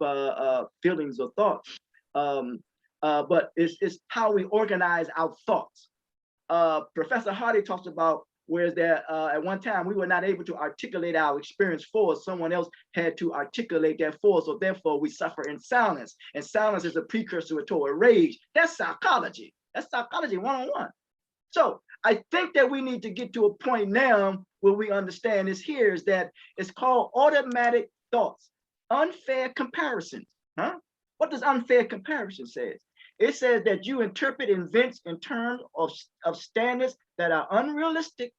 feelings or thoughts. But it's how we organize our thoughts. Professor Hardy talks about whereas there at one time we were not able to articulate our experience for us, someone else had to articulate that for us, so therefore we suffer in silence. And silence is a precursor to a rage. That's psychology. That's psychology 101. So I think that we need to get to a point now where we understand this here is that it's called automatic thoughts, unfair comparisons. Huh? What does unfair comparison say? It says that you interpret events in terms of standards that are unrealistic.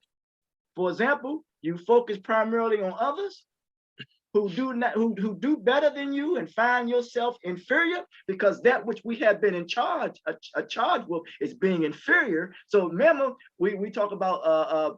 For example, you focus primarily on others who do better than you and find yourself inferior because that which we have been in charge with is being inferior. So remember, we talk about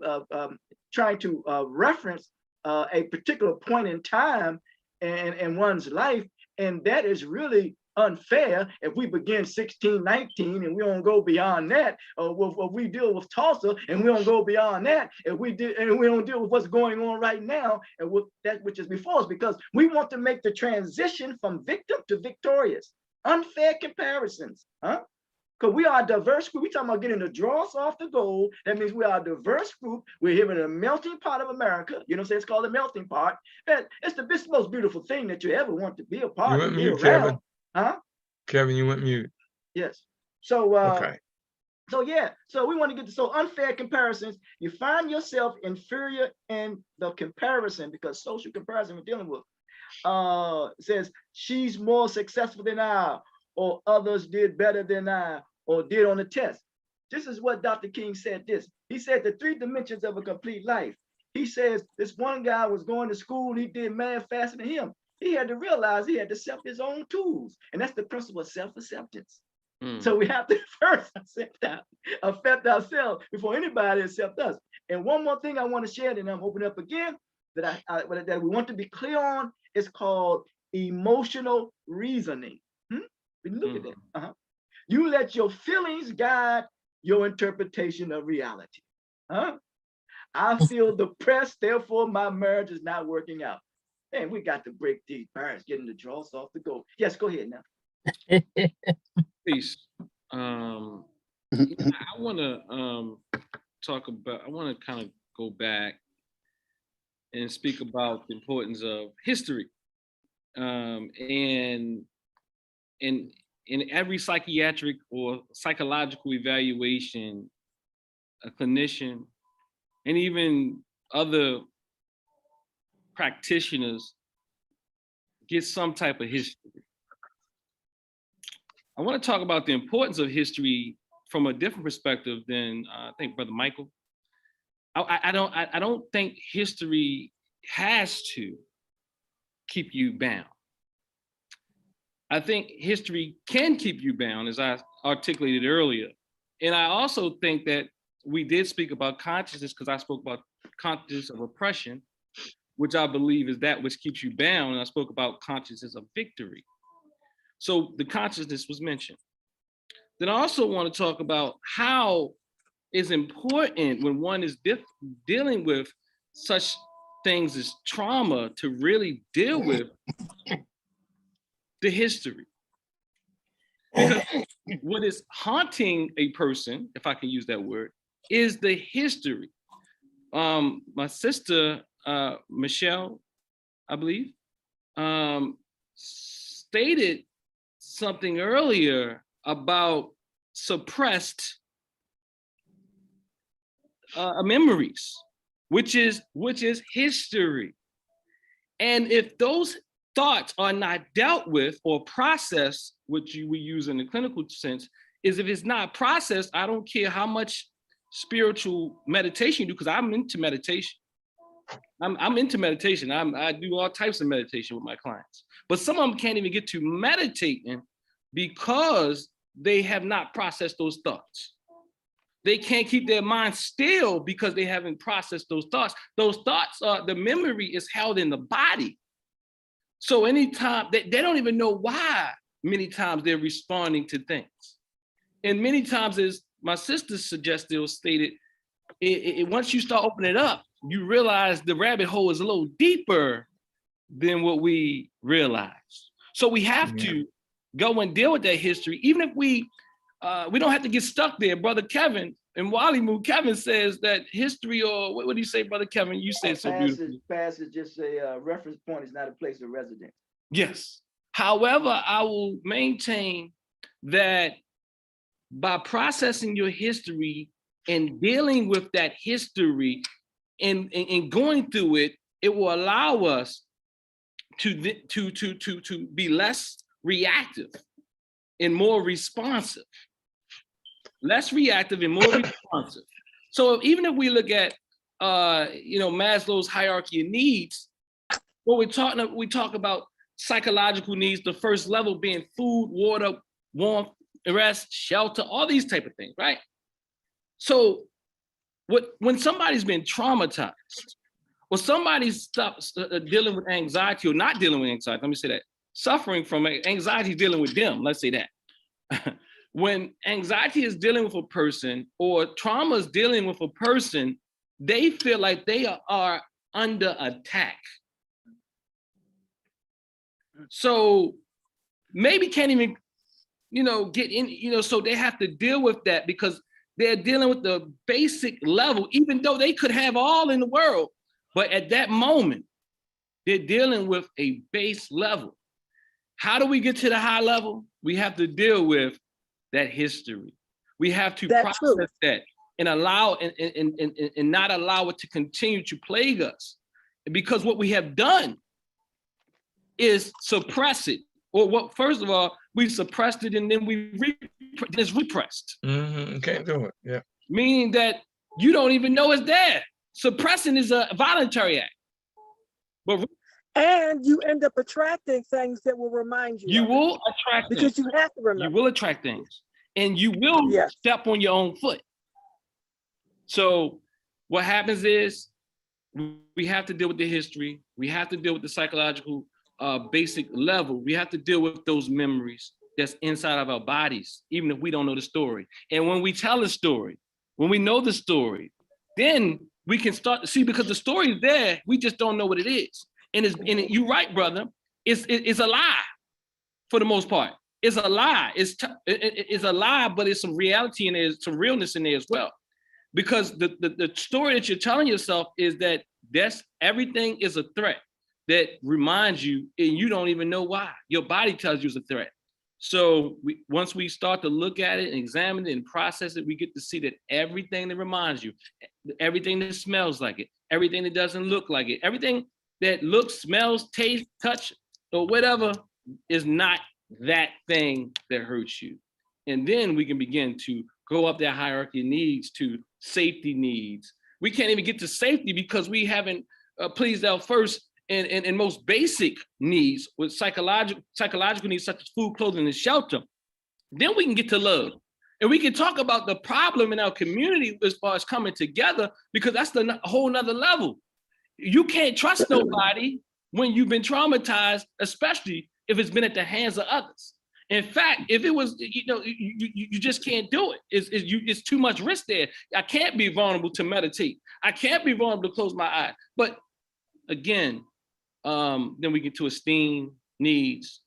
trying to reference a particular point in time in one's life, and that is really unfair if we begin 1619 and we don't go beyond that, or we deal with Tulsa and we don't go beyond that, if we don't deal with what's going on right now and with that which is before us, because we want to make the transition from victim to victorious. Unfair comparisons, huh? Because we are a diverse group. We're talking about getting the dross off the gold. That means we are a diverse group. We're here in a melting pot of America. You know what I'm saying? It's called a melting pot. And it's the most beautiful thing that you ever want to be a part of. Be around. Kevin. Huh? Kevin, you went mute. Yes. So okay. So yeah, so we want to get to unfair comparisons. You find yourself inferior in the comparison because social comparison we're dealing with. Says she's more successful than I, or others did better than I, or did on the test. This is what Dr. King said this. He said the 3 dimensions of a complete life. He says this one guy was going to school, he did math faster than him. He had to realize he had to accept his own tools. And that's the principle of self-acceptance. So we have to first accept ourselves before anybody accepts us. And one more thing I want to share, and I'm opening up again, that that we want to be clear on, is called emotional reasoning. Look at that. You let your feelings guide your interpretation of reality. I feel depressed, therefore my marriage is not working out. Man, we got to break these barriers, getting the dross off the goal. Yes, go ahead now. Peace. I want to talk about, I want to kind of go back and speak about the importance of history. And in every psychiatric or psychological evaluation, a clinician and even other practitioners get some type of history. I want to talk about the importance of history from a different perspective than I think Brother Michael. I don't think history has to keep you bound. I think history can keep you bound, as I articulated earlier. And I also think that we did speak about consciousness, because I spoke about consciousness of oppression, which I believe is that which keeps you bound. And I spoke about consciousness of victory. So the consciousness was mentioned. Then I also want to talk about how it's important when one is dealing with such things as trauma to really deal with the history. Because what is haunting a person, if I can use that word, is the history. My sister, Michelle, I believe, stated something earlier about suppressed memories, which is history. And if those thoughts are not dealt with or processed, which we use in the clinical sense, is if it's not processed, I don't care how much spiritual meditation you do, because I'm into meditation. I'm into meditation. I do all types of meditation with my clients. But some of them can't even get to meditating because they have not processed those thoughts. They can't keep their mind still because they haven't processed those thoughts. Those thoughts are, the memory is held in the body. So anytime, they don't even know why many times they're responding to things. And many times, as my sister suggested or stated, once you start opening it up, you realize the rabbit hole is a little deeper than what we realize. So we have to go and deal with that history, even if we don't have to get stuck there. Brother Kevin and Wally Moo, Kevin says that history, or what do you say, Brother Kevin? You said so beautifully. Past is just a reference point, is not a place of residence. Yes. However, I will maintain that by processing your history and dealing with that history and going through it, it will allow us to be less reactive and more responsive. Less reactive and more responsive. So even if we look at Maslow's hierarchy of needs, what we talk about psychological needs, the first level being food, water, warmth, rest, shelter, all these type of things, right? So when somebody's been traumatized, or somebody's dealing with anxiety or not dealing with anxiety, let me say that, suffering from anxiety, dealing with them, let's say that. When anxiety is dealing with a person or trauma is dealing with a person, they feel like they are under attack. So maybe can't even, get in, so they have to deal with that because they're dealing with the basic level, even though they could have all in the world. But at that moment, they're dealing with a base level. How do we get to the high level? We have to deal with that history. We have to process that and allow and not allow it to continue to plague us. Because what we have done is suppress it. Or first of all, we suppressed it and then it's repressed. Can't do it, yeah. Meaning that you don't even know it's there. Suppressing is a voluntary act. And you end up attracting things that will remind you. You will attract things. Because you have to remember. You will attract things. And you will step on your own foot. So what happens is we have to deal with the history. We have to deal with the psychological basic level. We have to deal with those memories that's inside of our bodies, even if we don't know the story. And when we tell the story, when we know the story, then we can start to see, because the story is there, we just don't know what it is. And you're right, brother, it's a lie for the most part. It's a lie. It's a lie, but it's some reality in there, some realness in there as well. Because the story that you're telling yourself is that everything is a threat that reminds you, and you don't even know why. Your body tells you it's a threat. So once we start to look at it and examine it and process it, we get to see that everything that reminds you, everything that smells like it, everything that doesn't look like it, everything that looks, smells, tastes, touch, or whatever is not that thing that hurts you. And then we can begin to go up that hierarchy of needs to safety needs. We can't even get to safety because we haven't pleased our first and most basic needs with psychological needs such as food, clothing, and shelter. Then we can get to love. And we can talk about the problem in our community as far as coming together, because that's the whole nother level. You can't trust nobody when you've been traumatized, especially if it's been at the hands of others. In fact, if it was, you just can't do it. It's too much risk there. I can't be vulnerable to meditate. I can't be vulnerable to close my eye. But again, then we get to esteem, needs,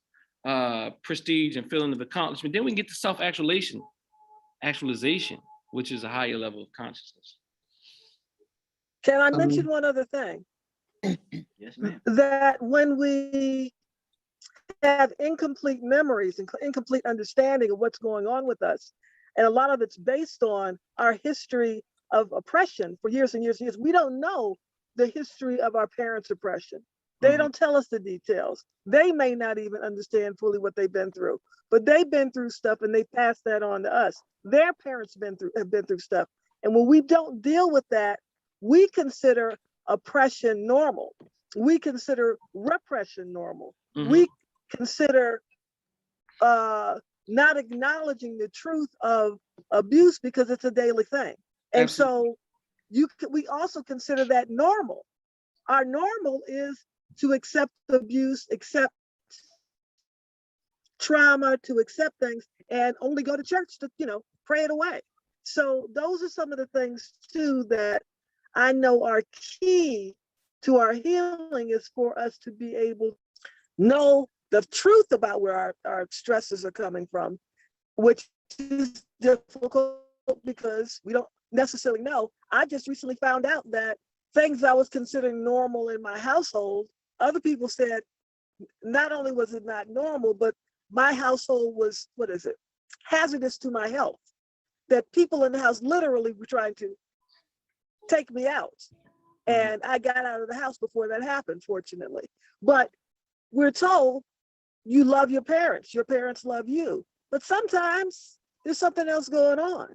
prestige, and feeling of accomplishment. Then we get to self-actualization, which is a higher level of consciousness. Can I mention one other thing? Yes, ma'am. That when we have incomplete memories and incomplete understanding of what's going on with us, and a lot of it's based on our history of oppression for years and years and years, we don't know the history of our parents' oppression. They don't tell us the details. They may not even understand fully what they've been through, but they've been through stuff and they pass that on to us. Their parents have been through stuff. And when we don't deal with that, we consider oppression normal. We consider repression normal. We consider not acknowledging the truth of abuse because it's a daily thing. And Absolutely. so we also consider that normal. Our normal is to accept abuse, accept trauma, to accept things, and only go to church to, pray it away. So those are some of the things too that I know are key to our healing, is for us to be able to know the truth about where our stresses are coming from, which is difficult because we don't necessarily know. I just recently found out that things I was considering normal in my household, other people said not only was it not normal, but my household was, hazardous to my health. That people in the house literally were trying to take me out. And I got out of the house before that happened, fortunately. But we're told you love your parents love you. But sometimes there's something else going on.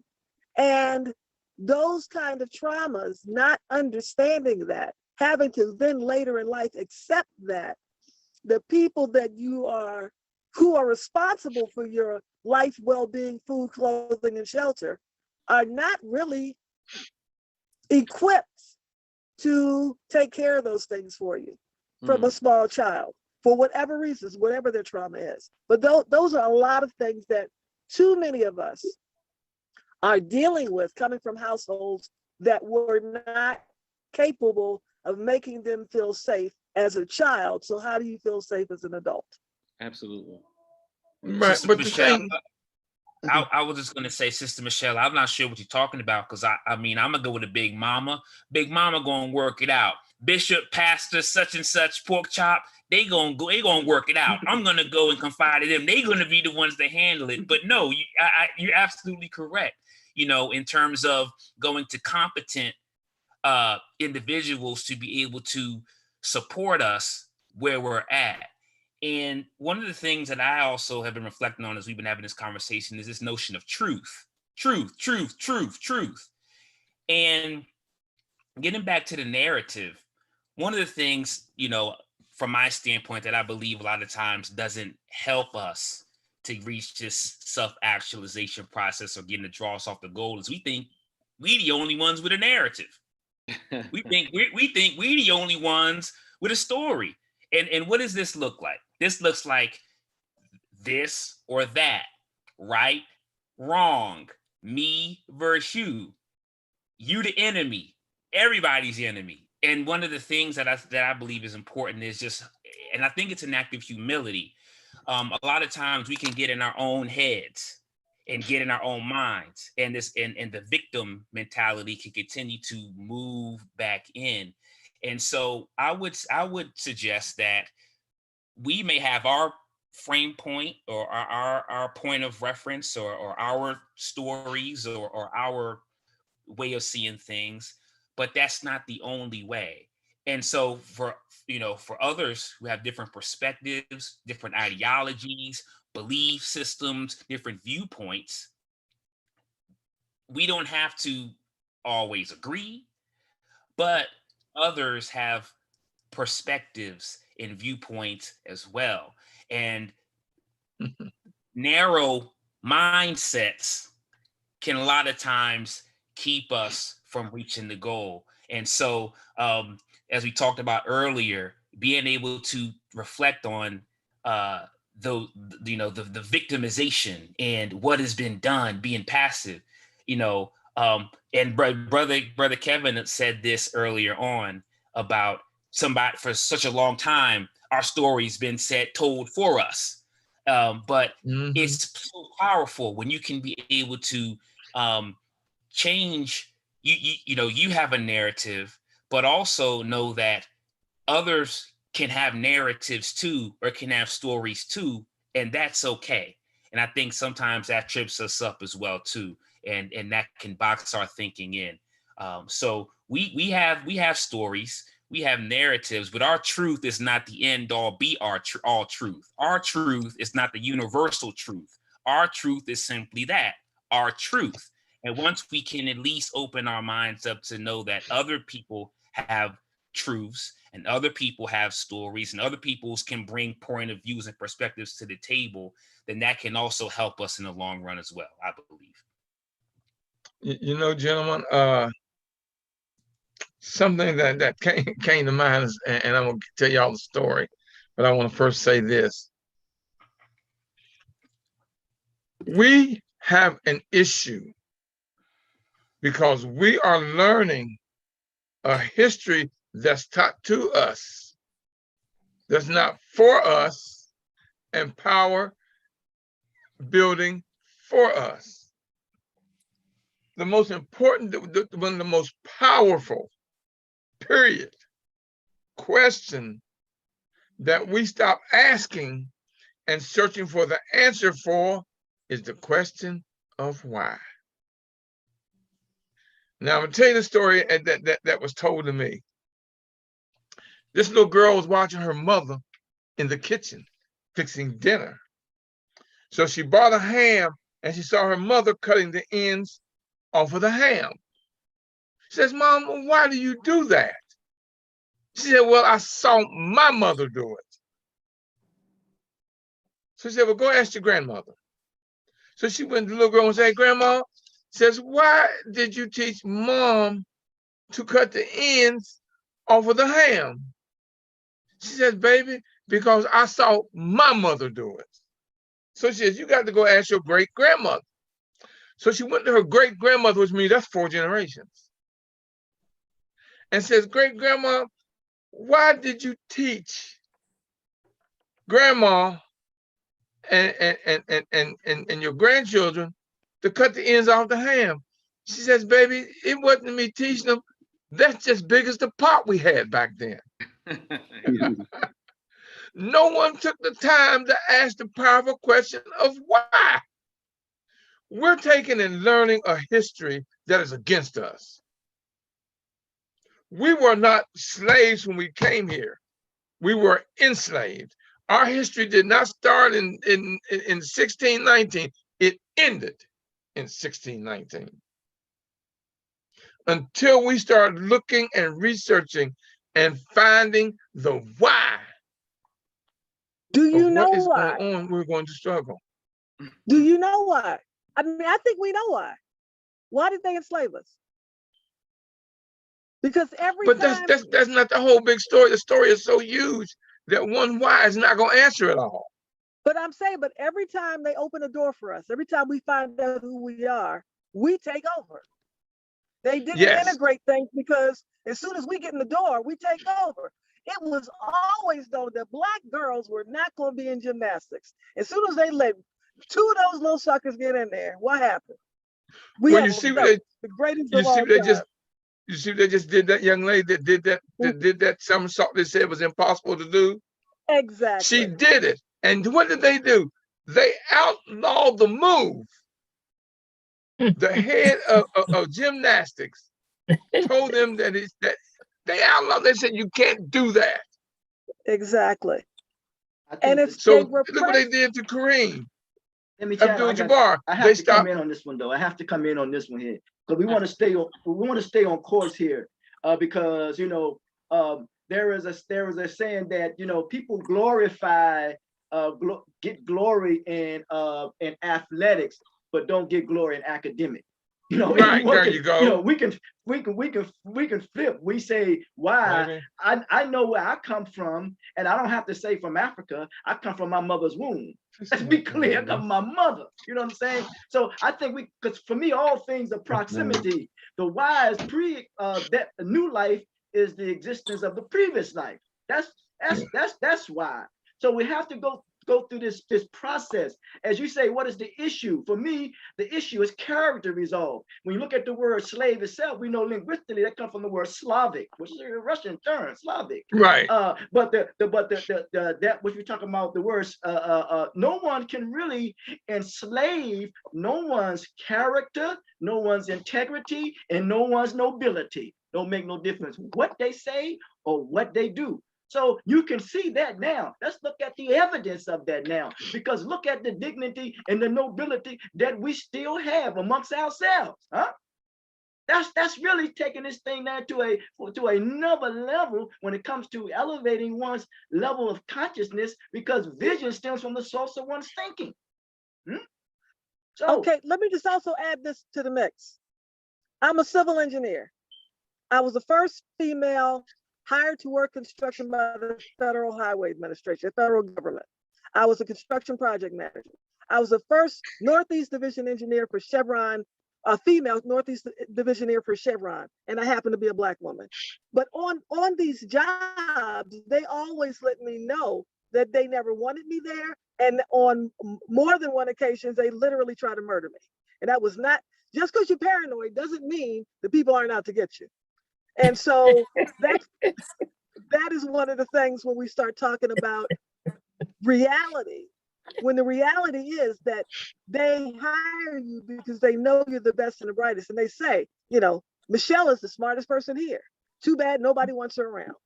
And those kind of traumas, not understanding that, having to then later in life accept that the people that who are responsible for your life, well-being, food, clothing, and shelter are not really equipped to take care of those things for you from a small child, for whatever reasons, whatever their trauma is. But those are a lot of things that too many of us are dealing with, coming from households that were not capable of making them feel safe as a child. So how do you feel safe as an adult? Absolutely. Right, Sister but the Michelle, thing, I was just gonna say, Sister Michelle, I'm not sure what you're talking about, because I mean, I'm gonna go with a Big Mama. Big Mama gonna work it out. Bishop, pastor, such and such, pork chop, they gonna work it out. I'm gonna go and confide in them. They gonna be the ones that handle it. But no, you're absolutely correct. In terms of going to competent individuals to be able to support us where we're at. And one of the things that I also have been reflecting on as we've been having this conversation is this notion of truth. And getting back to the narrative, one of the things, from my standpoint, that I believe a lot of times doesn't help us to reach this self-actualization process or getting the dross off the goal is we think we the only ones with a narrative. we think we the only ones with a story. And what does this look like? This looks like this or that, right, wrong, me versus you the enemy, everybody's the enemy. And one of the things that I believe is important is just, and I think it's an act of humility. A lot of times we can get in our own heads and get in our own minds, and the victim mentality can continue to move back in. And so I would suggest that we may have our frame point or our point of reference or our stories or our way of seeing things, but that's not the only way. And so for for others who have different perspectives, different ideologies, belief systems, different viewpoints, we don't have to always agree, but others have perspectives and viewpoints as well. And narrow mindsets can a lot of times keep us from reaching the goal. And so, as we talked about earlier, being able to reflect on the the victimization and what has been done, being passive, and brother Kevin said this earlier on about somebody for such a long time. Our story's been told for us, but it's so powerful when you can be able to change. You have a narrative, but also know that others can have narratives too, or can have stories too, and that's okay. And I think sometimes that trips us up as well too, and that can box our thinking in. So we have stories, we have narratives, but our truth is not the end all be all truth. Our truth is not the universal truth. Our truth is simply that, our truth. And once we can at least open our minds up to know that other people have truths and other people have stories and other peoples can bring point of views and perspectives to the table, then that can also help us in the long run as well, I believe. Gentlemen, something that came to mind is, and I'm going to tell y'all the story, but I want to first say this. We have an issue because we are learning a history that's taught to us, that's not for us, and power building for us. The most important, one of the most powerful, period, question that we stop asking and searching for the answer for is the question of why. Now, I'm gonna tell you the story that was told to me. This little girl was watching her mother in the kitchen fixing dinner. So she bought a ham and she saw her mother cutting the ends off of the ham. She says, "Mom, why do you do that?" She said, "Well, I saw my mother do it." So she said, "Well, go ask your grandmother." So she went to the little girl and said, "Grandma," says, "why did you teach Mom to cut the ends off of the ham?" She says, "Baby, because I saw my mother do it." So she says, "You got to go ask your great grandmother." So she went to her great grandmother, which means that's 4 generations, and says, "Great grandma, why did you teach Grandma and your grandchildren to cut the ends off the ham?" She says, "Baby, it wasn't me teaching them. That's just big as the pot we had back then." No one took the time to ask the powerful question of why. We're taking and learning a history that is against us. We were not slaves when we came here. We were enslaved. Our history did not start in 1619. It ended in 1619. Until we start looking and researching and finding the why. Do you know what is why? going on, we're going to struggle. Do you know why? I mean, I think we know why. Why did they enslave us? Because But that's not the whole big story. The story is so huge that one why is not going to answer it all. But I'm saying, but every time they open a door for us, every time we find out who we are, we take over. They didn't integrate things because as soon as we get in the door, we take over. It was always though that Black girls were not going to be in gymnastics. As soon as they let 2 of those little suckers get in there, what happened? Well, you see what the greatest of all time. You see, they just did that young lady that did that somersault they said was impossible to do. Exactly. She did it. And what did they do? They outlawed the move. The head of gymnastics told them that They outlawed. They said you can't do that. Exactly. I And think if So they look what they repress, did to Kareem let me chat. Abdul-Jabbar. I They have to come stopped. in on this one though. I have to come in on this one here because we want to stay on. We want to stay on course here, because there is a saying that people glorify get glory in athletics, but don't get glory in academic. Right, there you go. we can flip. We say why. Okay. I know where I come from, and I don't have to say from Africa. I come from my mother's womb. Let's be clear. I come from my mother. You know what I'm saying? So I think because for me, all things are proximity. The why is that the new life is the existence of the previous life. That's why. So we have to go through this process. As you say, what is the issue? For me, the issue is character resolve. When you look at the word slave itself, we know linguistically that comes from the word Slavic, which is a Russian term, Slavic. Right. But that which we're talking about, the words, no one can really enslave no one's character, no one's integrity, and no one's nobility. Don't make no difference what they say or what they do. So you can see that now. Let's look at the evidence of that now, because look at the dignity and the nobility that we still have amongst ourselves. That's really taking this thing down to another level when it comes to elevating one's level of consciousness, because vision stems from the source of one's thinking. So, okay, let me just also add this to the mix. I'm a civil engineer. I was the first female hired to work construction by the Federal Highway Administration, the federal government. I was a construction project manager. I was the first Northeast Division engineer for Chevron, a female Northeast Division engineer for Chevron, and I happen to be a Black woman. But on these jobs, they always let me know that they never wanted me there, and on more than one occasion, they literally tried to murder me. And that was not, just because you're paranoid doesn't mean the people aren't out to get you. And so that is one of the things when we start talking about reality, when the reality is that they hire you because they know you're the best and the brightest. And they say, Michelle is the smartest person here. Too bad nobody wants her around.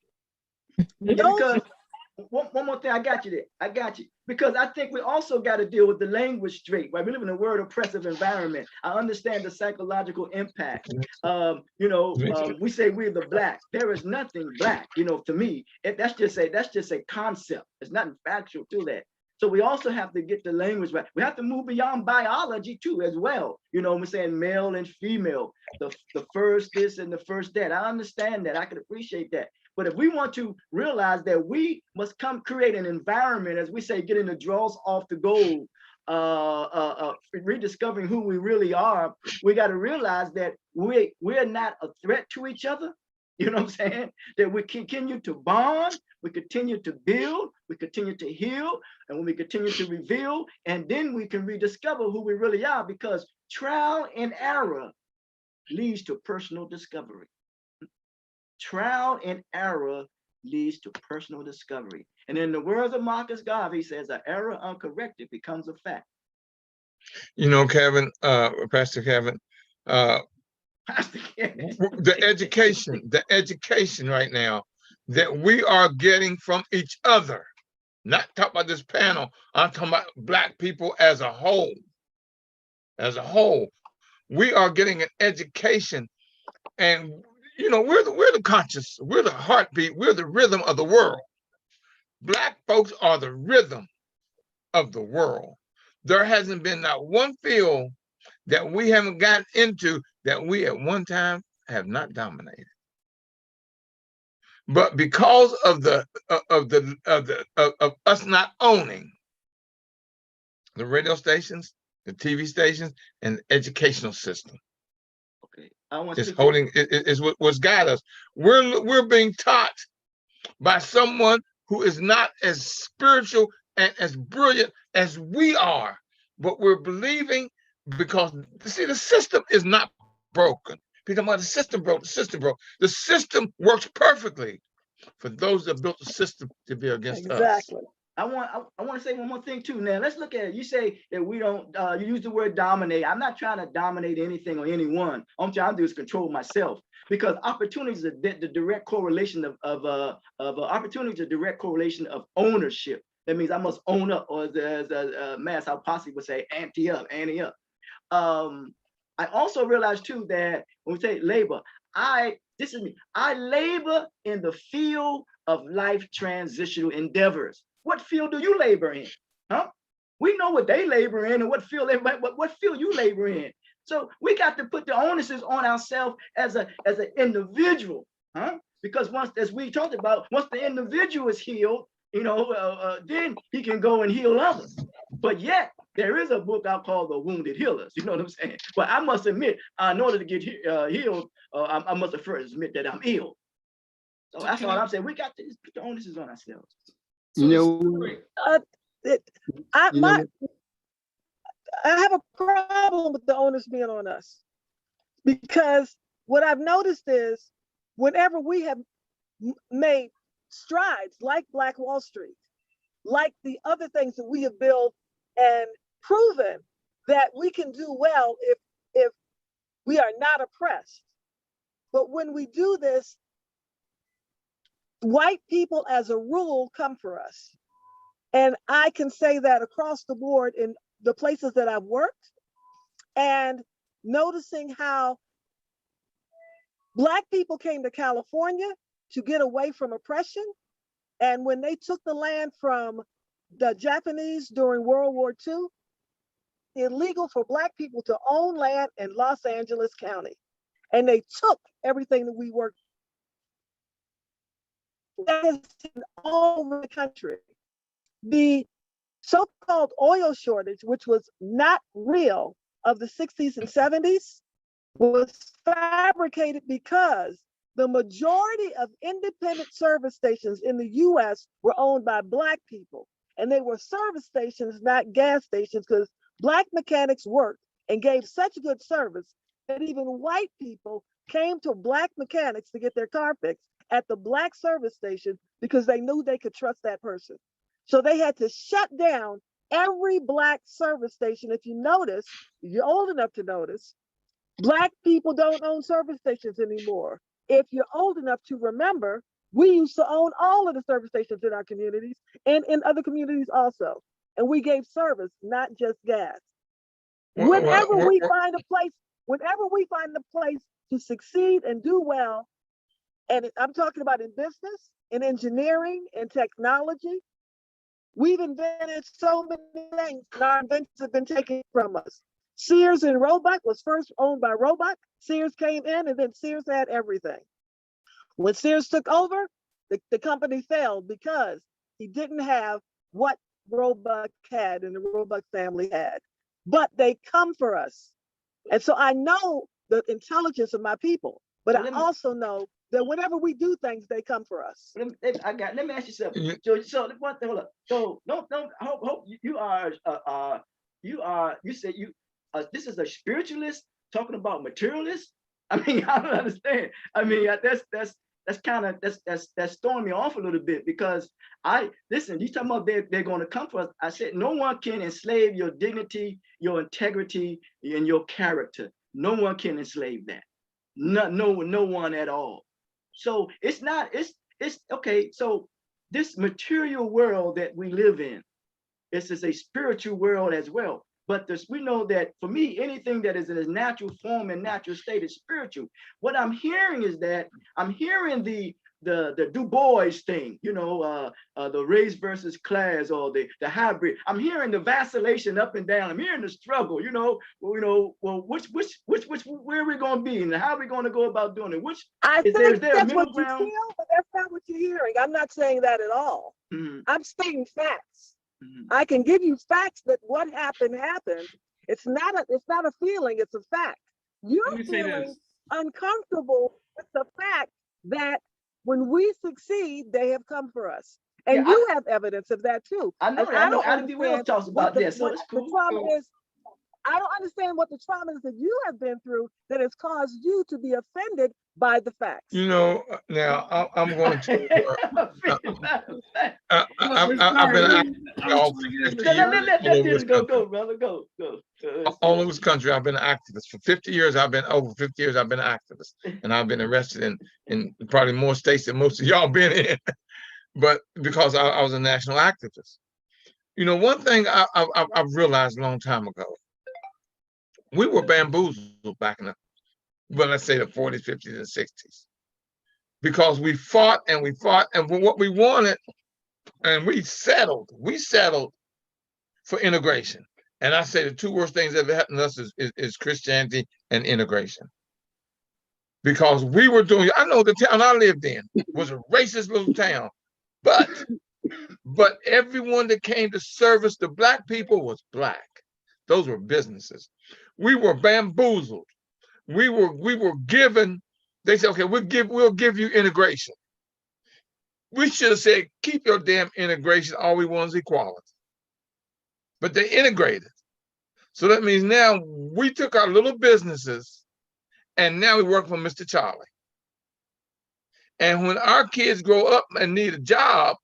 Because one more thing, I got you there. I got you. Because I think we also got to deal with the language straight, right? We live in a word oppressive environment. I understand the psychological impact. We say we're the Blacks. There is nothing Black, to me. That's just a concept. There's nothing factual to that. So we also have to get the language right. We have to move beyond biology too, as well. We're saying male and female, the first this and the first that. I understand that. I can appreciate that. But if we want to realize that we must create an environment, as we say, getting the Dross Off the goal, rediscovering who we really are, we got to realize that we're not a threat to each other. You know what I'm saying? That we continue to bond, we continue to build, we continue to heal, and when we continue to reveal, and then we can rediscover who we really are, because trial and error leads to personal discovery. Trial and error leads to personal discovery. And in the words of Marcus Garvey, he says, an error uncorrected becomes a fact. Kevin, Pastor Kevin, the education right now that we are getting from each other, not talking about this panel, I'm talking about Black people as a whole. As a whole, we are getting an education, and we're the conscious, we're the heartbeat, we're the rhythm of the world. Black folks are the rhythm of the world. There hasn't been not one field that we haven't gotten into that we at one time have not dominated. But because of us not owning the radio stations, the TV stations, and the educational system, okay, I want is what's got us. We're being taught by someone who is not as spiritual and as brilliant as we are, but we're believing, because see, the system is not broken. People talking about the system broke. The system works perfectly for those that built the system to be against us. Exactly. I want to say one more thing too. Now let's look at it. You say that we don't. You use the word dominate. I'm not trying to dominate anything or anyone. All I'm trying to do is control myself, because opportunities are the direct correlation of opportunities, a direct correlation of ownership. That means I must own up, or as Mass how Posse would say, ante up. I also realized too that when we say labor, this is me. I labor in the field of life transitional endeavors. What field do you labor in? Huh? We know what they labor in and what field you labor in. So we got to put the onus on ourselves as an individual, huh? Because once, as we talked about, once the individual is healed, then he can go and heal others. But yet there is a book out called The Wounded Healers. You know what I'm saying? But I must admit, in order to get healed, I must first admit that I'm ill. So that's all I'm saying. We got to put the onus on ourselves. You know, I have a problem with the onus being on us, because what I've noticed is whenever we have made strides like Black Wall Street, like the other things that we have built and proven that we can do well if we are not oppressed. But when we do this, white people as a rule come for us. And I can say that across the board in the places that I've worked, and noticing how Black people came to California to get away from oppression. And when they took the land from the Japanese during World War II, illegal for Black people to own land in Los Angeles County. And they took everything that we worked. That is all over the country. The so-called oil shortage, which was not real, of the 60s and 70s, was fabricated because the majority of independent service stations in the US were owned by Black people. And they were service stations, not gas stations, because Black mechanics worked and gave such good service that even white people came to Black mechanics to get their car fixed at the Black service station because they knew they could trust that person. So they had to shut down every Black service station. If you notice, you're old enough to notice, Black people don't own service stations anymore. If you're old enough to remember, we used to own all of the service stations in our communities and in other communities also. And we gave service, not just gas. Whenever we find a place to succeed and do well, and I'm talking about in business, in engineering, in technology, we've invented so many things, and our inventions have been taken from us. Sears and Roebuck was first owned by Roebuck. Sears came in, and then Sears had everything. When Sears took over, the company failed because he didn't have what Roebuck had and the Roebuck family had. But they come for us. And so I know the intelligence of my people, but I also know that whenever we do things, they come for us. Let me ask you something. So hold up. So don't hope you said this is a spiritualist talking about materialist. I mean, I don't understand. I mean, that's throwing me off a little bit, because listen, you talking about they're going to come for us. I said no one can enslave your dignity, your integrity, and your character. No one can enslave that. No one at all. So it's okay. So this material world that we live in, this is a spiritual world as well. But we know that for me, anything that is in its natural form and natural state is spiritual. What I'm hearing is that I'm hearing the Du Bois thing, the race versus class, or the hybrid. I'm hearing the vacillation up and down. I'm hearing the struggle. Well, which where are we going to be, and how are we going to go about doing it? Is there that's what you feel, but that's not what you're hearing. I'm not saying that at all. Mm-hmm. I'm stating facts. Mm-hmm. I can give you facts that what happened. It's not a feeling, it's a fact. You're feeling uncomfortable with the fact that when we succeed, they have come for us. And you have evidence of that too. I know. Adam B. Will talks about this, so it's cool. The problem is, I don't understand what the traumas that you have been through that has caused you to be offended by the facts. You know, now I'm going to. I've been Sorry, active all for 50 No, years let all over this this go, country. brother, go. All over this country, I've been an activist for 50 years. Over 50 years. I've been an activist, and I've been arrested in probably more states than most of y'all been in. But because I was a national activist, you know, one thing I've realized a long time ago, we were bamboozled back in the, well, let's say the 40s, 50s, and 60s, because we fought and we fought, and what we wanted, and we settled for integration. And I say the two worst things that ever happened to us is Christianity and integration. Because we were doing, I know the town I lived in was a racist little town, but everyone that came to service the Black people was Black. Those were businesses. We were bamboozled. We were given, they said, okay, we'll give you integration. We should have said, keep your damn integration, all we want is equality. But they integrated. So that means now we took our little businesses and now we work for Mr. Charlie. And when our kids grow up and need a job,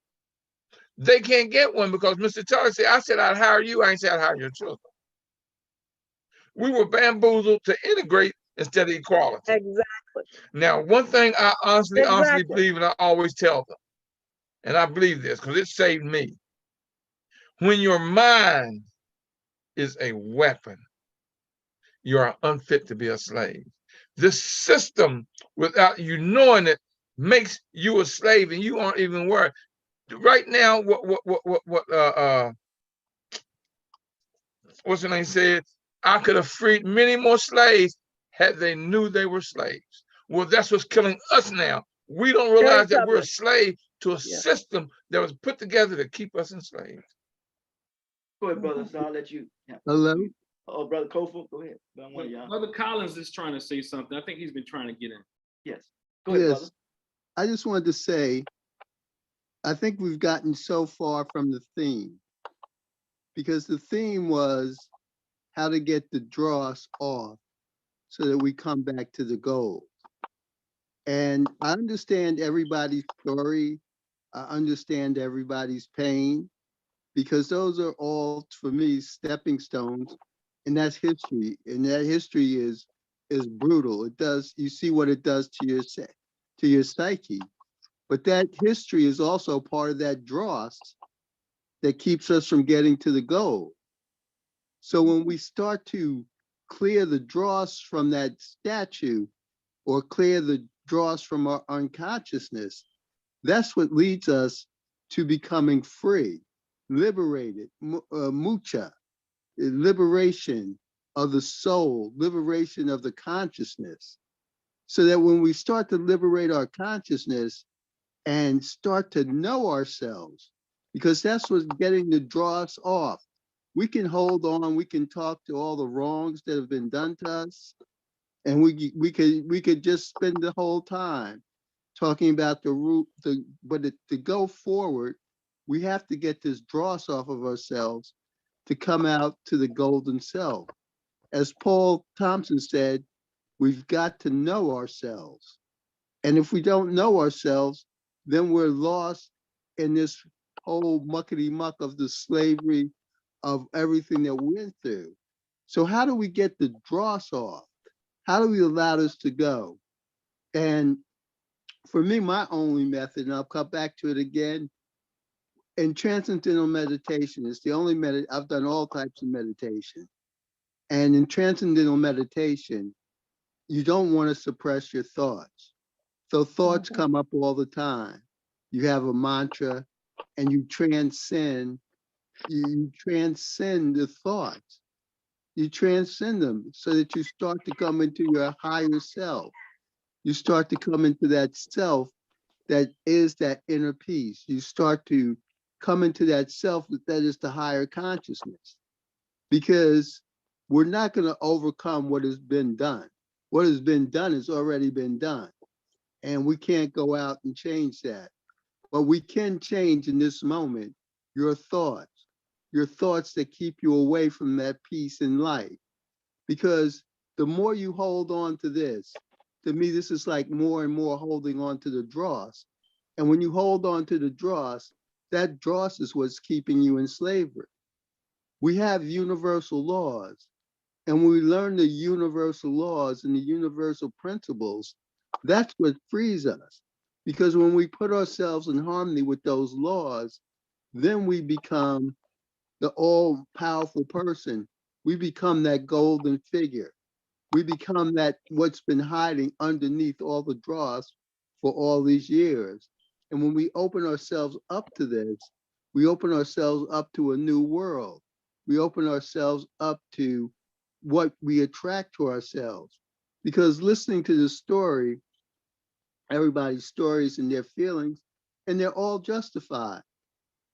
they can't get one because Mr. Charlie said, I said I'd hire you, I ain't said I'd hire your children. We were bamboozled to integrate instead of equality. Exactly. Now, one thing I honestly believe, and I always tell them, and I believe this because it saved me. When your mind is a weapon, you are unfit to be a slave. This system, without you knowing it, makes you a slave, and you aren't even worried. Right now, what's the name said? I could have freed many more slaves had they knew they were slaves. Well, that's what's killing us now. We don't realize that we're a slave to a system that was put together to keep us enslaved. Go ahead, brother. So I'll let you. Hello? Oh, brother Kofu, go ahead. Brother Collins is trying to say something. I think he's been trying to get in. Yes. Go ahead, brother. I just wanted to say, I think we've gotten so far from the theme, because the theme was how to get the dross off so that we come back to the goal. And I understand everybody's story. I understand everybody's pain, because those are all, for me, stepping stones, and that's history. And that history is brutal. It does, you see what it does to your psyche. But that history is also part of that dross that keeps us from getting to the goal. So when we start to clear the dross from that statue, or clear the dross from our unconsciousness, that's what leads us to becoming free, liberated, mucha, liberation of the soul, liberation of the consciousness. So that when we start to liberate our consciousness and start to know ourselves, because that's what's getting the dross off. We can hold on, we can talk to all the wrongs that have been done to us, and we could just spend the whole time talking about the root, but to go forward, we have to get this dross off of ourselves to come out to the golden self. As Paul Thompson said, we've got to know ourselves. And if we don't know ourselves, then we're lost in this whole muckety muck of the slavery of everything that we went through. So how do we get the dross off? How do we allow this to go? And for me, my only method, and I'll come back to it again, in transcendental meditation, it's the only I've done all types of meditation. And in transcendental meditation, you don't want to suppress your thoughts. So thoughts come up all the time. You have a mantra and you transcend the thoughts. You transcend them so that you start to come into your higher self. You start to come into that self that is that inner peace. You start to come into that self that is the higher consciousness, because we're not going to overcome what has been done. What has been done has already been done, and we can't go out and change that. But we can change in this moment your thoughts that keep you away from that peace in life. because the more you hold on to this, to me, this is like more and more holding on to the dross. And when you hold on to the dross, that dross is what's keeping you in slavery. We have universal laws. And when we learn the universal laws and the universal principles, that's what frees us. Because when we put ourselves in harmony with those laws, then we become the all-powerful person. We become that golden figure. We become that what's been hiding underneath all the dross for all these years. And when we open ourselves up to this, we open ourselves up to a new world. We open ourselves up to what we attract to ourselves. Because listening to the story, everybody's stories and their feelings, and they're all justified.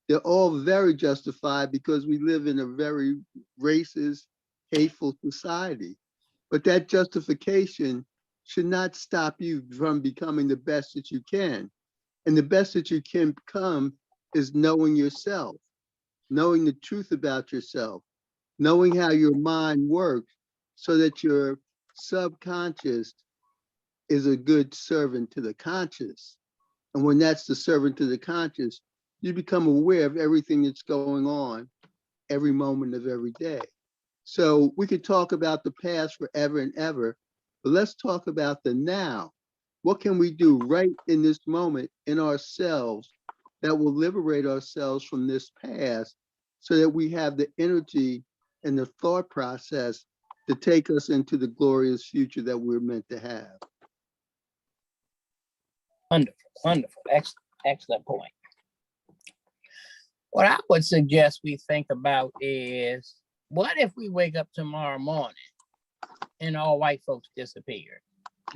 They're all very justified because we live in a very racist, hateful society. But that justification should not stop you from becoming the best that you can. And the best that you can become is knowing yourself, knowing the truth about yourself, knowing how your mind works so that your subconscious is a good servant to the conscious. And when that's the servant to the conscious, you become aware of everything that's going on every moment of every day. So we could talk about the past forever and ever, but let's talk about the now. What can we do right in this moment in ourselves that will liberate ourselves from this past so that we have the energy and the thought process to take us into the glorious future that we're meant to have? Wonderful, wonderful, excellent, excellent point. What I would suggest we think about is, what if we wake up tomorrow morning and all white folks disappeared?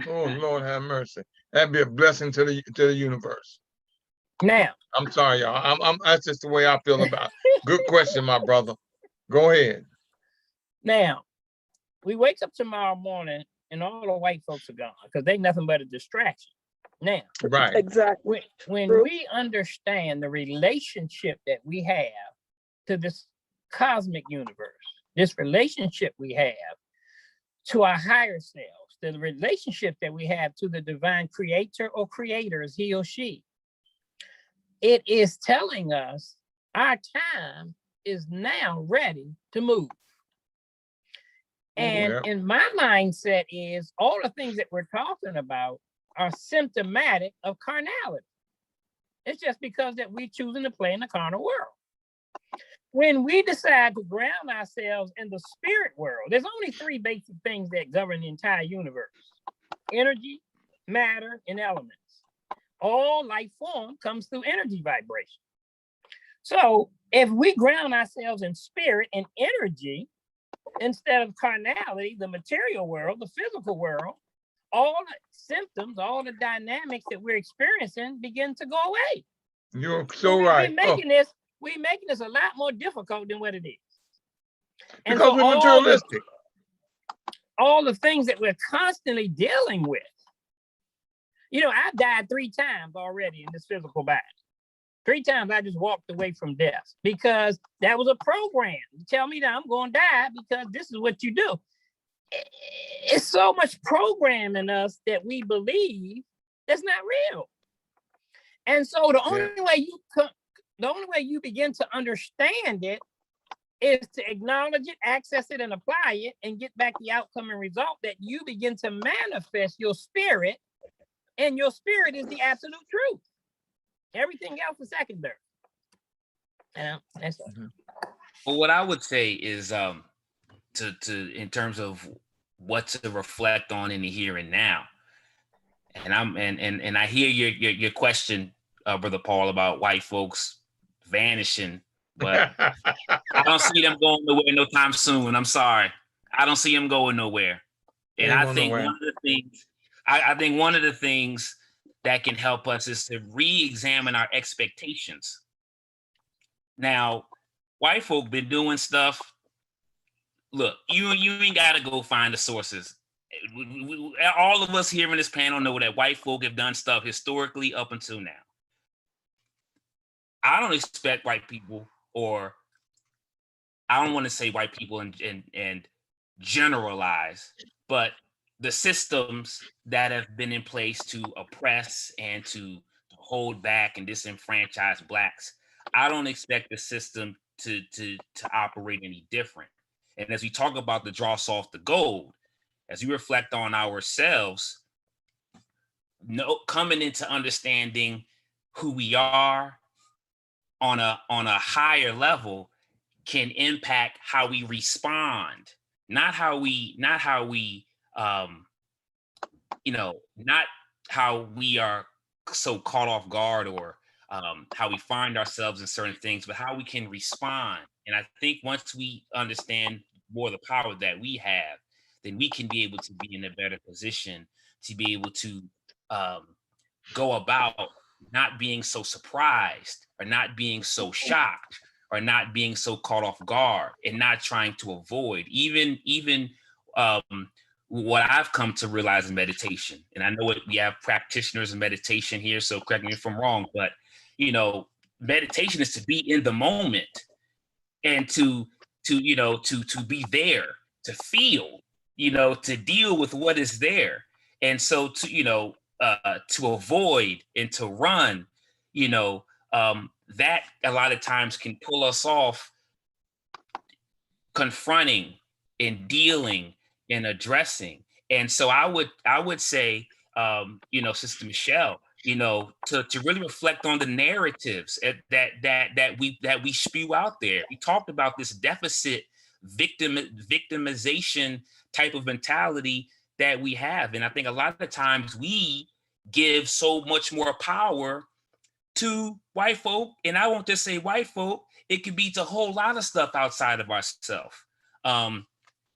Oh, Lord have mercy. That'd be a blessing to the universe. Now, I'm sorry, y'all. That's just the way I feel about it. Good question, my brother. Go ahead. now, we wake up tomorrow morning and all the white folks are gone because they nothing but a distraction. Now, Right. Exactly. when True. we understand the relationship that we have to this cosmic universe, this relationship we have to our higher selves, the relationship that we have to the divine creator or creators, he or she, it is telling us our time is now ready to move. And Yep. in my mindset is all the things that we're talking about are symptomatic of carnality. It's just because that we're choosing to play in the carnal world. When we decide to ground ourselves in the spirit world, there's only three basic things that govern the entire universe: energy, matter, and elements. All life form comes through energy vibration. So if we ground ourselves in spirit and energy instead of carnality, the material world, the physical world, all the symptoms, all the dynamics that we're experiencing begin to go away. You're so right. We're making this a lot more difficult than what it is. And Because so we're materialistic. all the things that we're constantly dealing with. You know, I've died 3 times already in this physical body. 3 times I just walked away from death because that was a program. You tell me that I'm going to die because this is what you do. It's so much program in us that we believe that's not real. And so the only way you begin to understand it is to acknowledge it, access it, and apply it, and get back the outcome and result that you begin to manifest your spirit, and your spirit is the absolute truth. Everything else is secondary. That's Well, what I would say is to in terms of what to reflect on in the here and now. And I hear your question, Brother Paul, about white folks vanishing, but I don't see them going nowhere no time soon. I'm sorry. I don't see them going nowhere. And I think one of the things I think one of the things that can help us is to re-examine our expectations. Now, white folk been doing stuff. Look, you ain't got to go find the sources. All of us here in this panel know that white folk have done stuff historically up until now. I don't expect white people, or I don't want to say white people and generalize, but the systems that have been in place to oppress and to hold back and disenfranchise Blacks, I don't expect the system to operate any different. And as we talk about the dross off the gold, as we reflect on ourselves, coming into understanding who we are on a higher level can impact how we respond, not how we not how we are so caught off guard, or how we find ourselves in certain things, but how we can respond. And I think once we understand more the power that we have, then we can be able to be in a better position to be able to um, go about not being so surprised, or not being so shocked, or not being so caught off guard, and not trying to avoid even what I've come to realize in meditation. And I know we have practitioners in meditation here, so correct me if I'm wrong, but meditation is to be in the moment, and to be there, to feel, to deal with what is there. And so to avoid and to run, that a lot of times can pull us off confronting and dealing and addressing. And so I would say, Sister Michelle, to really reflect on the narratives that we spew out there. We talked about this deficit victimization type of mentality that we have. And I think a lot of the times we give so much more power to white folk. And I won't just say white folk, it could be to a whole lot of stuff outside of ourselves. I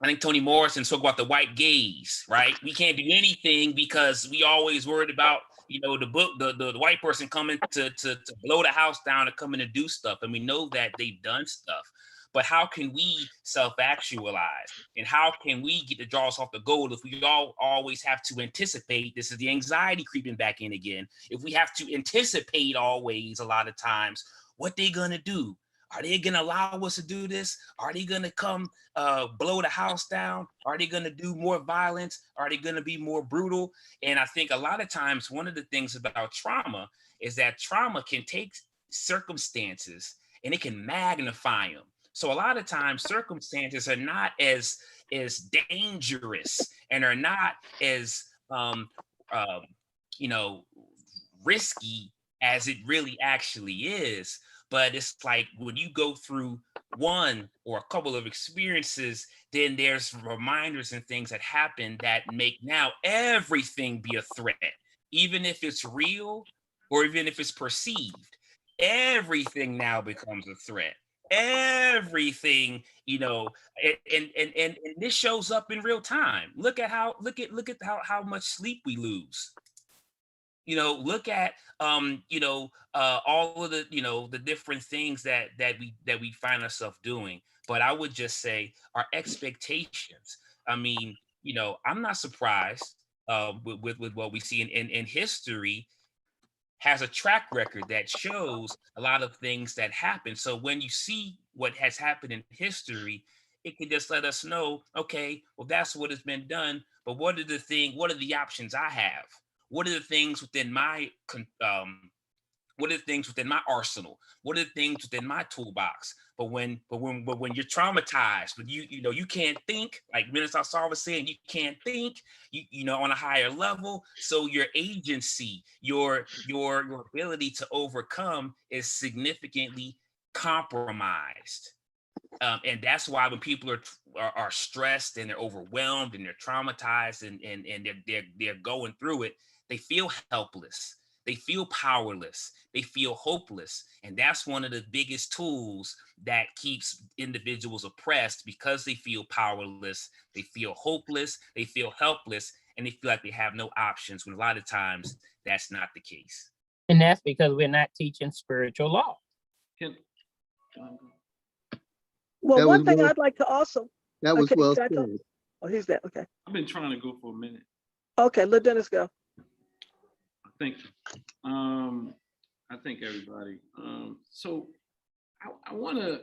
think Toni Morrison spoke about the white gaze, right? We can't do anything because we always worried about, the white person coming to blow the house down and coming to do stuff. And we know that they've done stuff. But how can we self-actualize? And how can we get the dross off the gold if we always have to anticipate? This is the anxiety creeping back in again. If we have to anticipate always, a lot of times, what they're gonna do. Are they gonna allow us to do this? Are they gonna come blow the house down? Are they gonna do more violence? Are they gonna be more brutal? And I think a lot of times one of the things about trauma is that trauma can take circumstances and it can magnify them. So a lot of times circumstances are not as dangerous and are not as risky as it really actually is. But it's like when you go through one or a couple of experiences, then there's reminders and things that happen that make now everything be a threat, even if it's real or even if it's perceived. Everything now becomes a threat. Everything, and this shows up in real time. Look at how much sleep we lose. Look at all of the different things that we find ourselves doing. But I would just say our expectations. I mean, I'm not surprised with what we see in history. Has a track record that shows a lot of things that happen. So when you see what has happened in history, it can just let us know, okay, well, that's what has been done. But what are the options I have? What are the things within my arsenal? What are the things within my toolbox? But when you're traumatized, but you can't think, like Minister Asar was saying, you can't think, on a higher level. So your agency, your ability to overcome is significantly compromised. And that's why when people are stressed and they're overwhelmed and they're traumatized and they're going through it, they feel helpless. They feel powerless. They feel hopeless. And that's one of the biggest tools that keeps individuals oppressed, because they feel powerless, they feel hopeless, they feel helpless, and they feel like they have no options, when a lot of times that's not the case. And that's because we're not teaching spiritual law. Well, That one was thing well- I'd like to also, That was Okay, well can I said. talk? Oh, he's there. Okay. I've been trying to go for a minute. Okay, let Dennis go. Thank you. I thank everybody. So I want to,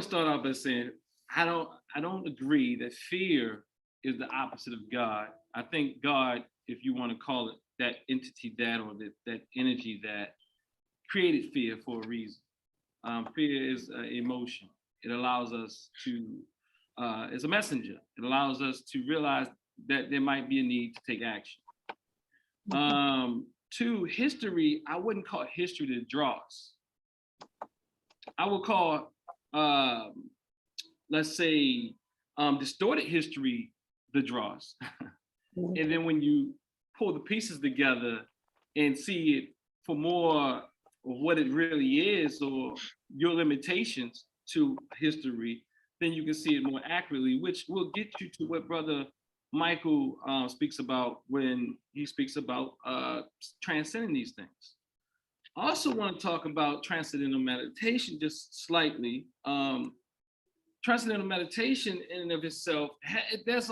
start off by saying, I don't agree that fear is the opposite of God. I think God, if you want to call it that entity that, or that energy that created fear for a reason. Fear is an emotion. It allows us to, it's a messenger. It allows us to realize that there might be a need to take action. To history, I wouldn't call history the dross. I would call, let's say, distorted history the dross. And then when you pull the pieces together and see it for more of what it really is, or your limitations to history, then you can see it more accurately, which will get you to what Brother Michael speaks about when he speaks about transcending these things. I also want to talk about transcendental meditation just slightly. Transcendental meditation in and of itself, there's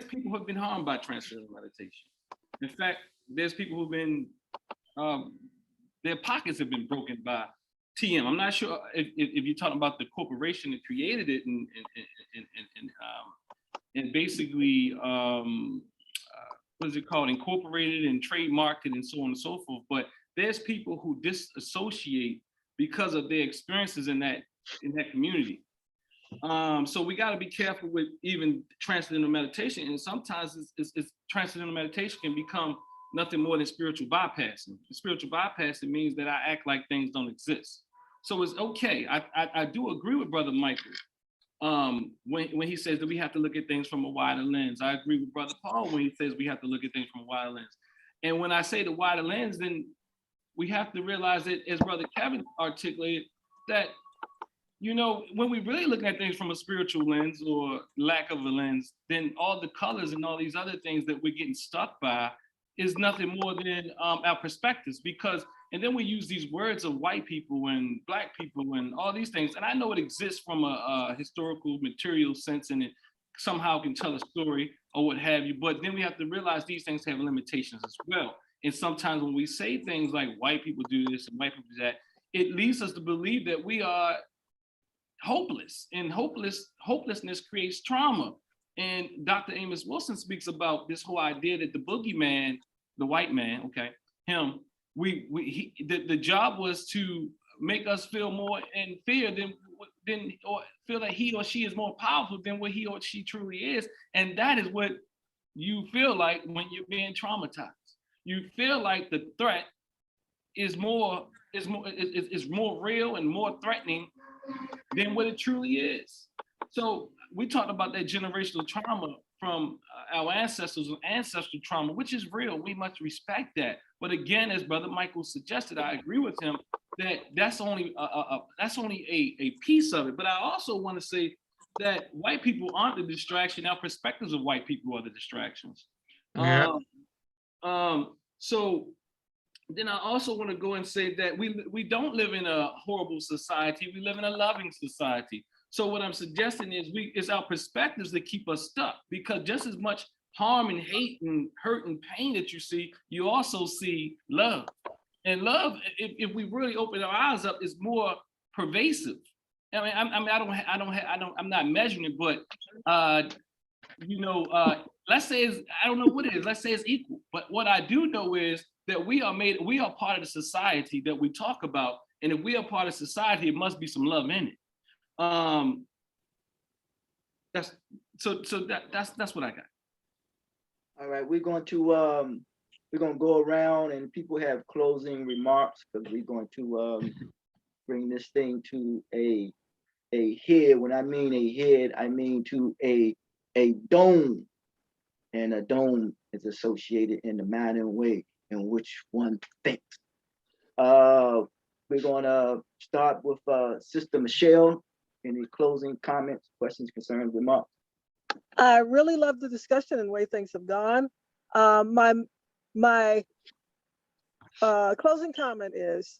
people who have been harmed by transcendental meditation. In fact, there's people who've been, their pockets have been broken by TM. I'm not sure if you're talking about the corporation that created it and basically, what is it called, incorporated and trademarked it and so on and so forth. But there's people who disassociate because of their experiences in that community. So we got to be careful with even transcendental meditation. And sometimes it's transcendental meditation can become nothing more than spiritual bypassing. Spiritual bypassing means that I act like things don't exist. So it's okay. I do agree with Brother Michael when he says that we have to look at things from a wider lens. I agree with Brother Paul when he says we have to look at things from a wider lens. And when I say the wider lens, then we have to realize that, as Brother Kevin articulated, that, you know, when we really looking at things from a spiritual lens or lack of a lens, then all the colors and all these other things that we're getting stuck by is nothing more than our perspectives. Because, and then we use these words of white people and black people and all these things. And I know it exists from a historical material sense, and it somehow can tell a story or what have you. But then we have to realize these things have limitations as well. And sometimes when we say things like white people do this and white people do that, it leads us to believe that we are hopeless, and hopelessness creates trauma. And Dr. Amos Wilson speaks about this whole idea that the boogeyman, the white man, okay, him, the job was to make us feel more in fear than or feel that he or she is more powerful than what he or she truly is. And that is what you feel like when you're being traumatized. You feel like the threat is more real and more threatening than what it truly is. So we talked about that generational trauma from our ancestors and ancestral trauma, which is real. We must respect that. But again, as Brother Michael suggested, I agree with him that that's only a piece of it. But I also want to say that white people aren't the distraction. Our perspectives of white people are the distractions. Yeah. So then I also want to go and say that we don't live in a horrible society. We live in a loving society. So what I'm suggesting is it's our perspectives that keep us stuck, because just as much harm and hate and hurt and pain that you see, you also see love. And love, if we really open our eyes up, is more pervasive. I mean, I'm not measuring it, but let's say I don't know what it is. Let's say it's equal. But what I do know is that we are part of the society that we talk about. And if we are part of society, it must be some love in it. That's what I got. All right, we're going to go around and people have closing remarks, because we're going to bring this thing to a head. When I mean a head, I mean to a dome. And a dome is associated in the manner and way in which one thinks. We're going to start with Sister Michelle. Any closing comments, questions, concerns, remarks? I really love the discussion and the way things have gone. My closing comment is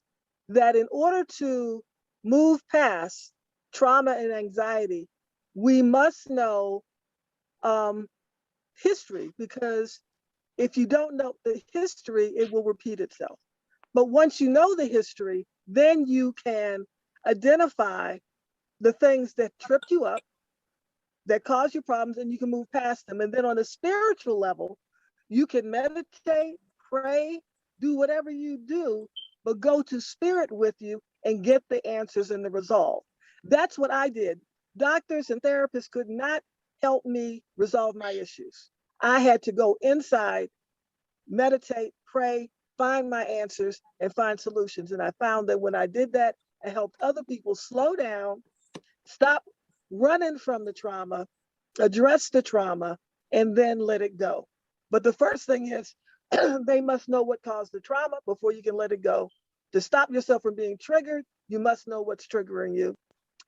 that in order to move past trauma and anxiety, we must know history, because if you don't know the history, it will repeat itself. But once you know the history, then you can identify the things that tripped you up, that cause you problems, and you can move past them. And then on a spiritual level, you can meditate, pray, do whatever you do, but go to spirit with you and get the answers and the resolve. That's what I did. Doctors and therapists could not help me resolve my issues. I had to go inside, meditate, pray, find my answers, and find solutions. And I found that when I did that, I helped other people slow down, stop running from the trauma, address the trauma, and then let it go. But the first thing is they must know what caused the trauma before you can let it go. To stop yourself from being triggered, you must know what's triggering you.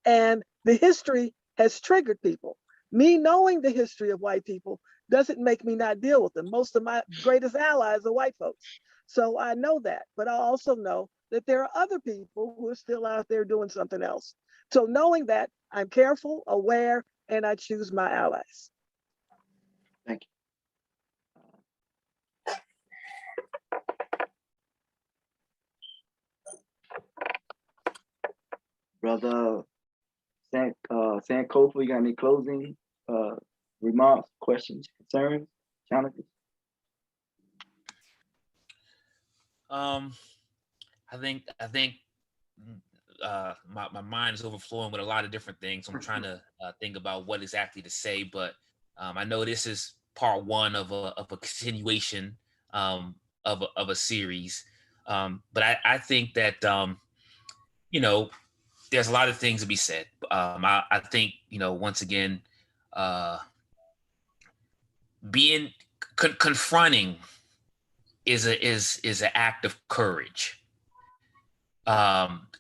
And the history has triggered people. Me knowing the history of white people doesn't make me not deal with them. Most of my greatest allies are white folks. So I know that, but I also know that there are other people who are still out there doing something else. So knowing that, I'm careful, aware, and I choose my allies. Thank you. Brother Sankofa, you got any closing remarks, questions, concerns, challenges? I think my mind is overflowing with a lot of different things. I'm trying to think about what exactly to say, but I know this is part one of a continuation of a series. But I think that there's a lot of things to be said. I think once again, confronting is an act of courage.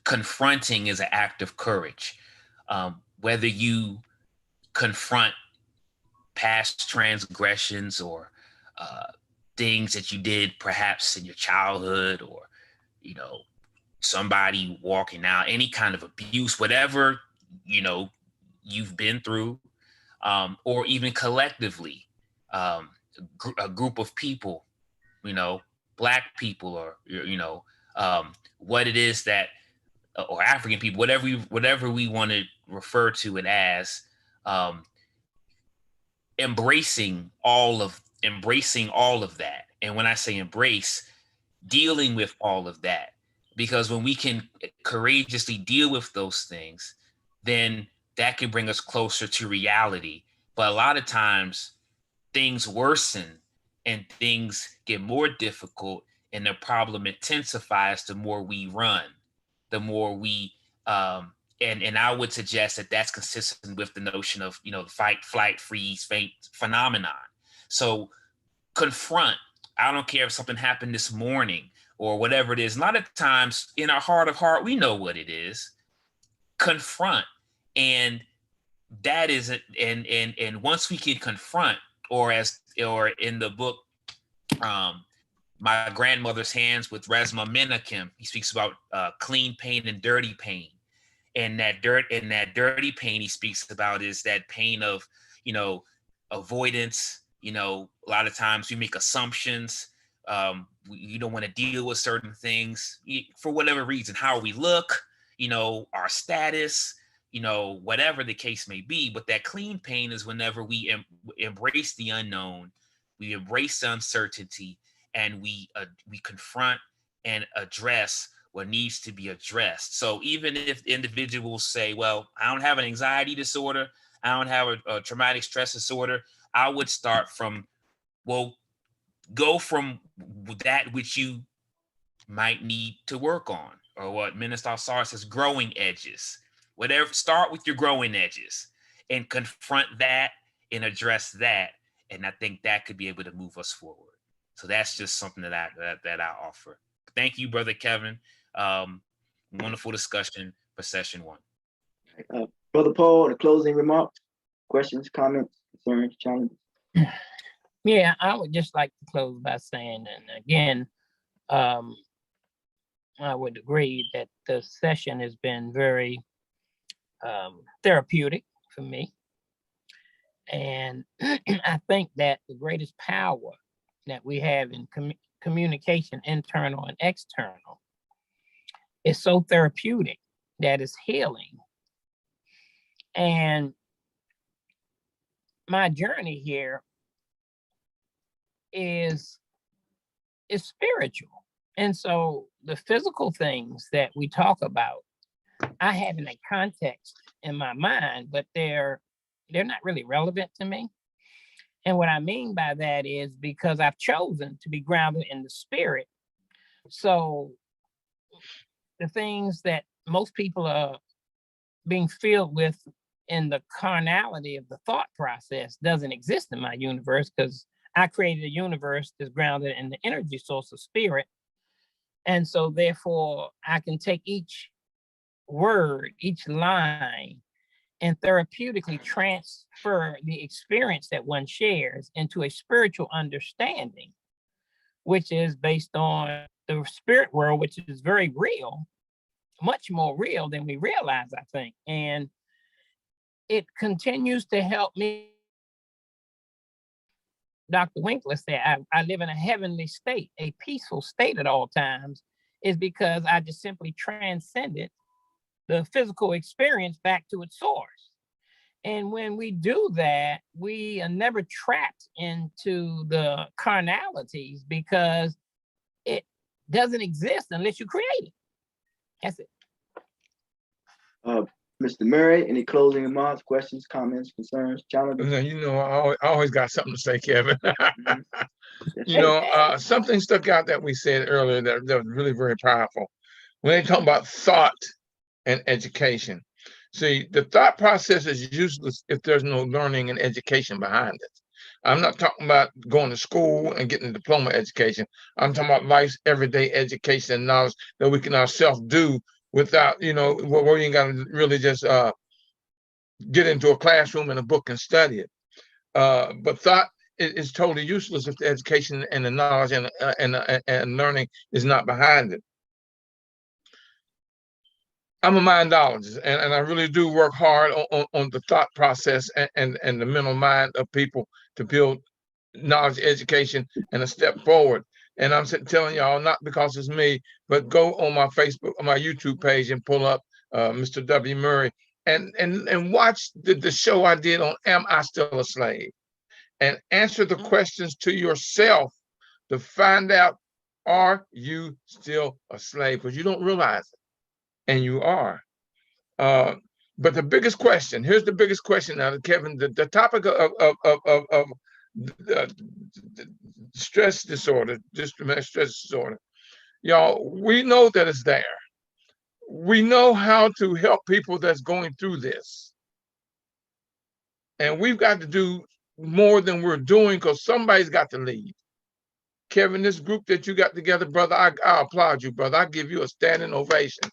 Confronting is an act of courage. Whether you confront past transgressions or things that you did perhaps in your childhood, or somebody walking out, any kind of abuse, whatever you've been through, or even collectively, a group of people, Black people, or what it is that, or African people, whatever we want to refer to it as, embracing all of that. And when I say embrace, dealing with all of that, because when we can courageously deal with those things, then that can bring us closer to reality. But a lot of times things worsen and things get more difficult, and the problem intensifies the more we run, the more we and I would suggest that that's consistent with the notion of fight, flight, freeze, faint phenomenon. So confront. I don't care if something happened this morning or whatever it is. A lot of times in our heart of heart, we know what it is. Confront. And that is it. And once we can confront, or in the book, My Grandmother's Hands with Resma Menakem, he speaks about clean pain and dirty pain. And that dirty pain he speaks about is that pain of, avoidance. A lot of times we make assumptions. You don't want to deal with certain things for whatever reason, how we look, our status, whatever the case may be. But that clean pain is whenever we embrace the unknown, we embrace the uncertainty, and we confront and address what needs to be addressed. So even if individuals say, well, I don't have an anxiety disorder, I don't have a traumatic stress disorder, I would start from, well, go from that which you might need to work on, or what Minister Sar says, growing edges. Whatever, start with your growing edges and confront that and address that. And I think that could be able to move us forward. So that's just something that I offer. Thank you, Brother Kevin. Wonderful discussion for session one. Brother Paul, the closing remarks, questions, comments, concerns, challenges. Yeah, I would just like to close by saying, and again, I would agree that the session has been very therapeutic for me. And I think that the greatest power that we have in communication, internal and external, is so therapeutic that it's healing. And my journey here is spiritual. And so the physical things that we talk about, I have in a context in my mind, but they're not really relevant to me. And what I mean by that is because I've chosen to be grounded in the spirit. So the things that most people are being filled with in the carnality of the thought process doesn't exist in my universe, because I created a universe that's grounded in the energy source of spirit. And so therefore I can take each word, each line, and therapeutically transfer the experience that one shares into a spiritual understanding, which is based on the spirit world, which is very real, much more real than we realize, I think. And it continues to help me. Dr. Winkler said, I live in a heavenly state, a peaceful state at all times, is because I just simply transcended the physical experience back to its source. And when we do that, we are never trapped into the carnalities, because it doesn't exist unless you create it. That's it. Mr. Murray, any closing remarks, questions, comments, concerns, challenges? I always got something to say, Kevin. Mhm. Something stuck out that we said earlier that was really very powerful. When they talk about thought and education. See, the thought process is useless if there's no learning and education behind it. I'm not talking about going to school and getting a diploma education. I'm talking about life's everyday education and knowledge that we can ourselves do without, where you ain't got to really just get into a classroom and a book and study it. But thought is totally useless if the education and the knowledge and learning is not behind it. I'm a mindologist, and I really do work hard on the thought process and the mental mind of people to build knowledge, education, and a step forward. And I'm telling y'all, not because it's me, but go on my Facebook, on my YouTube page, and pull up Mr. W. Murray and watch the show I did on Am I Still a Slave? And answer the questions to yourself to find out, are you still a slave? Because you don't realize it, and you are. But the biggest question, here's the biggest question now, Kevin, the topic of stress disorder, just stress disorder. Y'all, we know that it's there. We know how to help people that's going through this. And we've got to do more than we're doing, because somebody's got to lead. Kevin, this group that you got together, brother, I applaud you, brother. I give you a standing ovation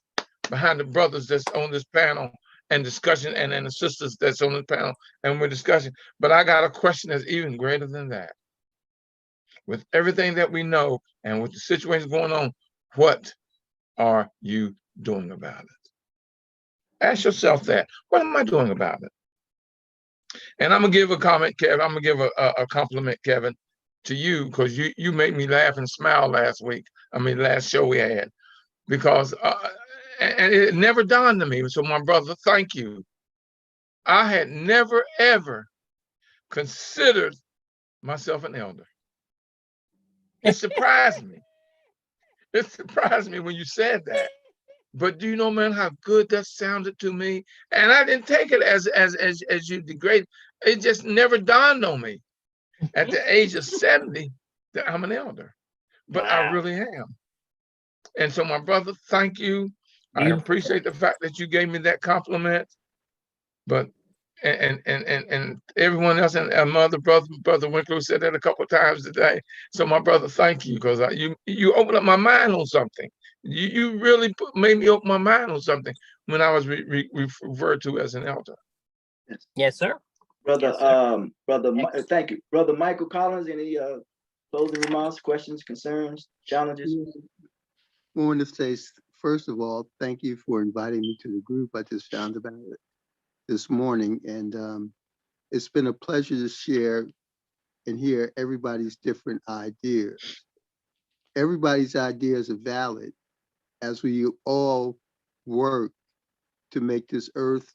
behind the brothers that's on this panel and discussion, and the sisters that's on the panel and we're discussing. But I got a question that's even greater than that. With everything that we know and with the situation going on, what are you doing about it? Ask yourself that. What am I doing about it? And I'm gonna give a comment, Kevin. I'm gonna give a compliment, Kevin, to you, because you made me laugh and smile last week. Last show we had, because and it never dawned on me. So my brother, thank you. I had never ever considered myself an elder. It surprised me. It surprised me when you said that. But do you know, man, how good that sounded to me? And I didn't take it as you degrade. It just never dawned on me at the age of 70 that I'm an elder. But wow. I really am. And so, my brother, thank you. I appreciate the fact that you gave me that compliment. But and everyone else, and my other brother Winkler said that a couple of times today. So my brother, thank you, because you opened up my mind on something. You really made me open my mind on something when I was referred to as an elder. Yes, sir. Brother, thank you. Brother Michael Collins, any closing remarks, questions, concerns, challenges? I want to say, first of all, thank you for inviting me to the group. I just found about it this morning, and it's been a pleasure to share and hear everybody's different ideas. Everybody's ideas are valid as we all work to make this earth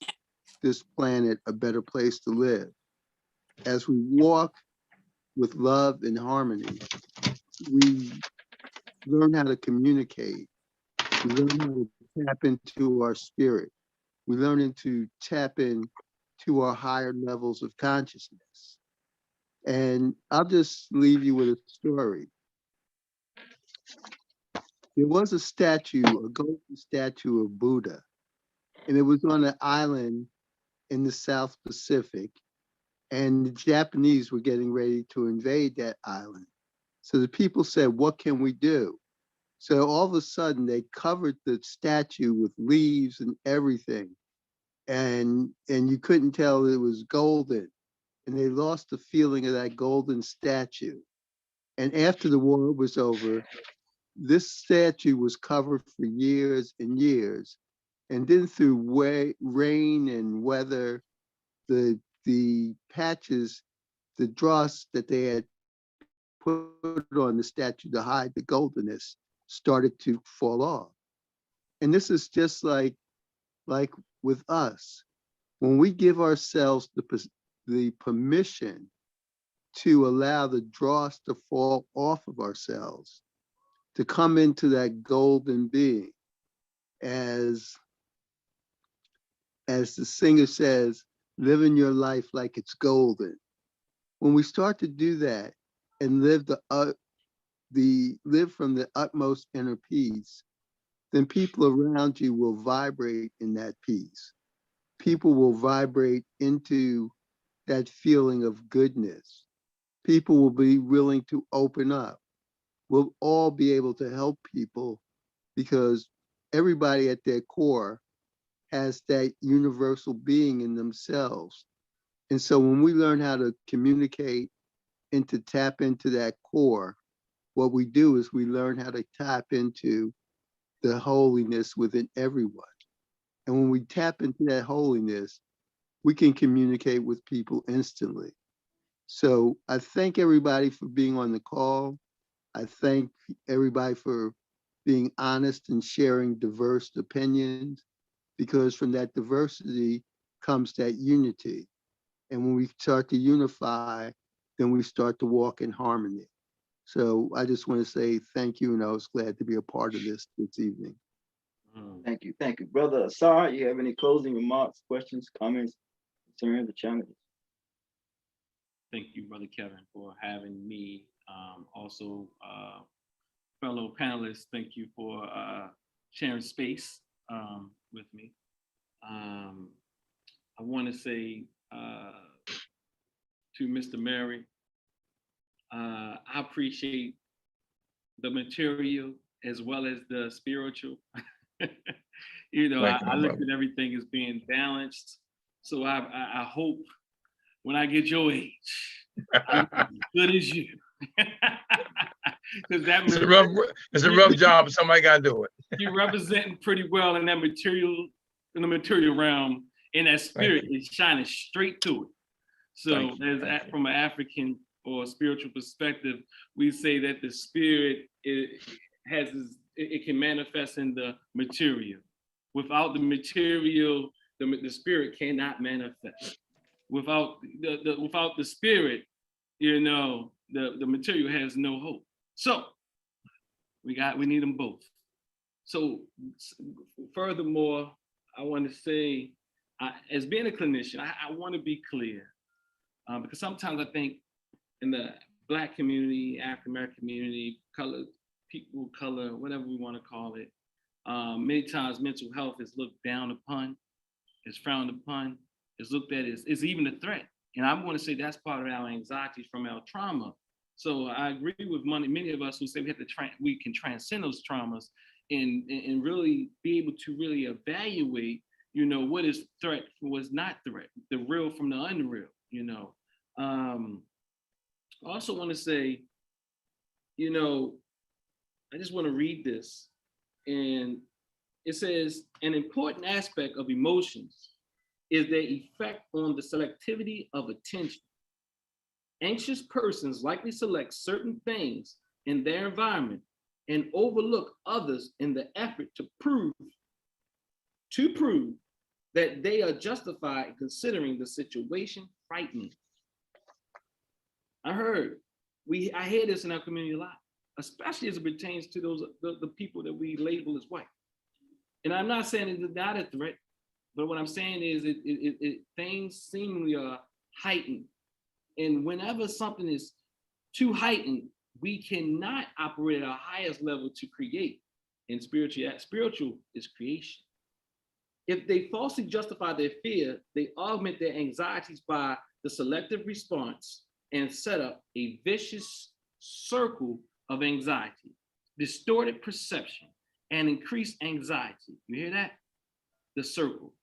this planet a better place to live. As we walk with love and harmony, we learn how to communicate. We learn how to tap into our spirit. We learn to tap into our higher levels of consciousness. And I'll just leave you with a story. There was a statue, a golden statue of Buddha, and it was on an island in the South Pacific, and the Japanese were getting ready to invade that island. So the people said, what can we do? So all of a sudden they covered the statue with leaves and everything. And you couldn't tell it was golden. And they lost the feeling of that golden statue. And after the war was over, this statue was covered for years and years. And then through rain and weather, the patches, the dross that they had put on the statue to hide the goldenness started to fall off. And this is just like with us. When we give ourselves the permission to allow the dross to fall off of ourselves, to come into that golden being, as the singer says, living your life like it's golden. When we start to do that and live from the utmost inner peace, then people around you will vibrate in that peace. People will vibrate into that feeling of goodness. People will be willing to open up. We'll all be able to help people because everybody at their core has that universal being in themselves. And so when we learn how to communicate and to tap into that core, what we do is we learn how to tap into the holiness within everyone. And when we tap into that holiness, we can communicate with people instantly. So I thank everybody for being on the call. I thank everybody for being honest and sharing diverse opinions, because from that diversity comes that unity. And when we start to unify, then we start to walk in harmony. So I just want to say thank you, and I was glad to be a part of this evening. Thank you. Thank you. Brother Asar, you have any closing remarks, questions, comments, concerns, or challenges? Thank you, Brother Kevin, for having me. Also, fellow panelists, thank you for sharing space with me. I want to say to Mr. Mary, I appreciate the material as well as the spiritual. You know, I look at everything as being balanced. So I hope when I get your age, I'm as good as you. Because it's a rough job, but somebody got to do it. You're representing pretty well in that material, in the material realm, and that spirit is shining straight through it. So from an African or spiritual perspective, we say that the spirit it can manifest in the material. Without the material, the spirit cannot manifest. Without the spirit, you know, the material has no hope. So we need them both. So furthermore, I want to say, as being a clinician, I want to be clear, because sometimes I think in the Black community, African American community, people of color, whatever we want to call it, many times mental health is looked down upon, is frowned upon, is looked at as even a threat. And I'm going to say that's part of our anxieties from our trauma. So I agree with many of us who say we can transcend those traumas and really be able to really evaluate, you know, what is threat, what's not threat, the real from the unreal, you know. I also want to say, you know, I just want to read this. And it says, an important aspect of emotions is their effect on the selectivity of attention. Anxious persons likely select certain things in their environment and overlook others in the effort to prove that they are justified in considering the situation frightening. I hear this in our community a lot, especially as it pertains to the people that we label as white. And I'm not saying it's not a threat, but what I'm saying is things seemingly are heightened. And whenever something is too heightened, we cannot operate at our highest level to create. And spiritual is creation. If they falsely justify their fear, they augment their anxieties by the selective response and set up a vicious circle of anxiety, distorted perception, and increased anxiety. You hear that? The circle.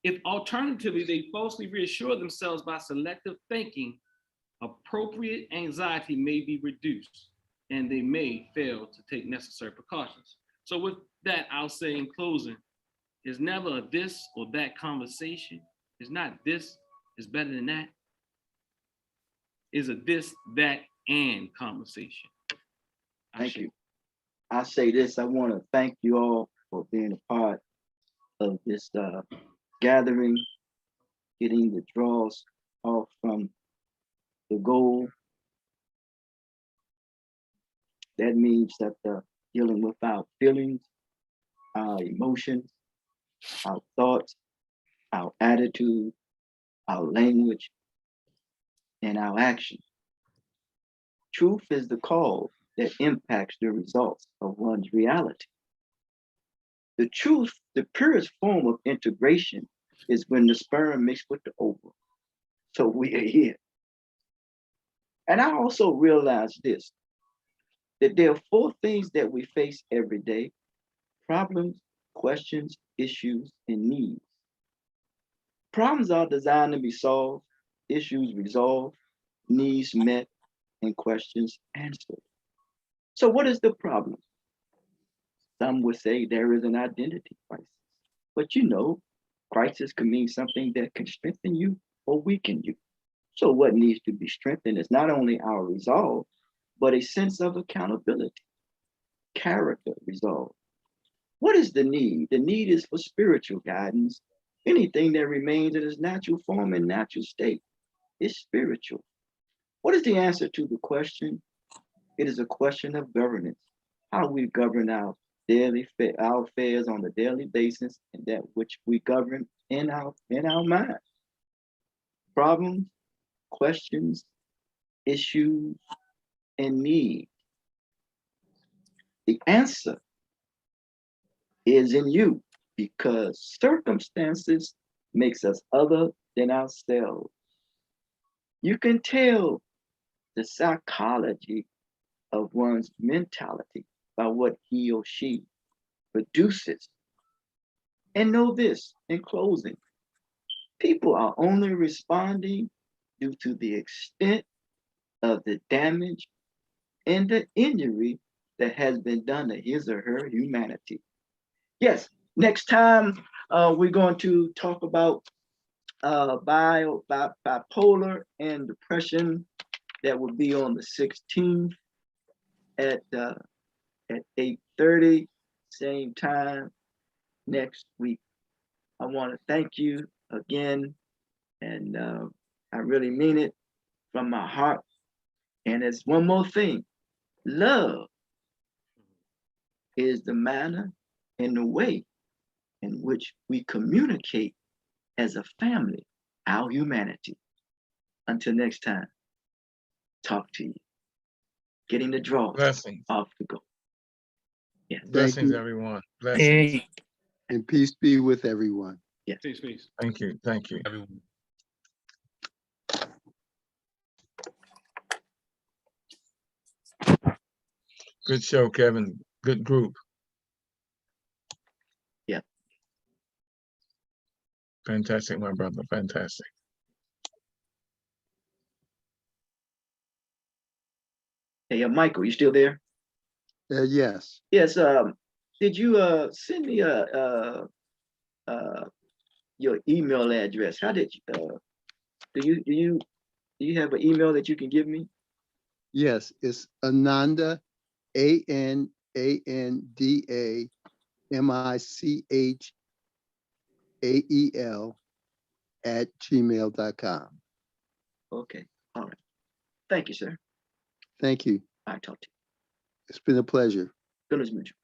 If alternatively, they falsely reassure themselves by selective thinking, appropriate anxiety may be reduced and they may fail to take necessary precautions. So with that, I'll say in closing, it's never a this or that conversation. It's not this is better than that. It's a this, that, and conversation. Thank you. I say this, I want to thank you all for being a part of this gathering, getting the draws off from the goal. That means that dealing with our feelings, our emotions, our thoughts, our attitude, our language, and our actions. Truth is the cause that impacts the results of one's reality. The truth, the purest form of integration, is when the sperm mixed with the ovum. So we are here. And I also realized this, that there are 4 things that we face every day: problems, questions, issues, and needs. Problems are designed to be solved, issues resolved, needs met, and questions answered. So what is the problem? Some would say there is an identity crisis. But you know, crisis can mean something that can strengthen you or weaken you. So what needs to be strengthened is not only our resolve, but a sense of accountability, character resolve. What is the need? The need is for spiritual guidance. Anything that remains in its natural form and natural state is spiritual. What is the answer to the question? It is a question of governance, how we govern our our affairs on a daily basis, and that which we govern in our mind. Problems, questions, issues, and needs. The answer is in you, because circumstances makes us other than ourselves. You can tell the psychology of one's mentality by what he or she produces. And know this, in closing, people are only responding due to the extent of the damage and the injury that has been done to his or her humanity. Yes, next time we're going to talk about bipolar and depression. That will be on the 16th at 8:30, same time next week. I want to thank you again, and I really mean it from my heart. And it's one more thing: love is the manner and the way in which we communicate as a family, our humanity. Until next time, talk to you. Getting the draws Blessings. off the go. Yeah. Blessings, you. everyone. Blessings. Hey, And peace be with everyone. Peace, peace. Thank you. Thank you. Everyone. Good show, Kevin. Good group. Yeah. Fantastic, my brother. Fantastic. Hey, Michael, you still there? Yes. Yes. Did you send me your email address? How did you do you have an email that you can give me? Yes. It's Ananda, ANANDA MICH ael@gmail.com. Okay. All right. Thank you, sir. Thank you. I talk to you. It's been a pleasure. Good as mutual.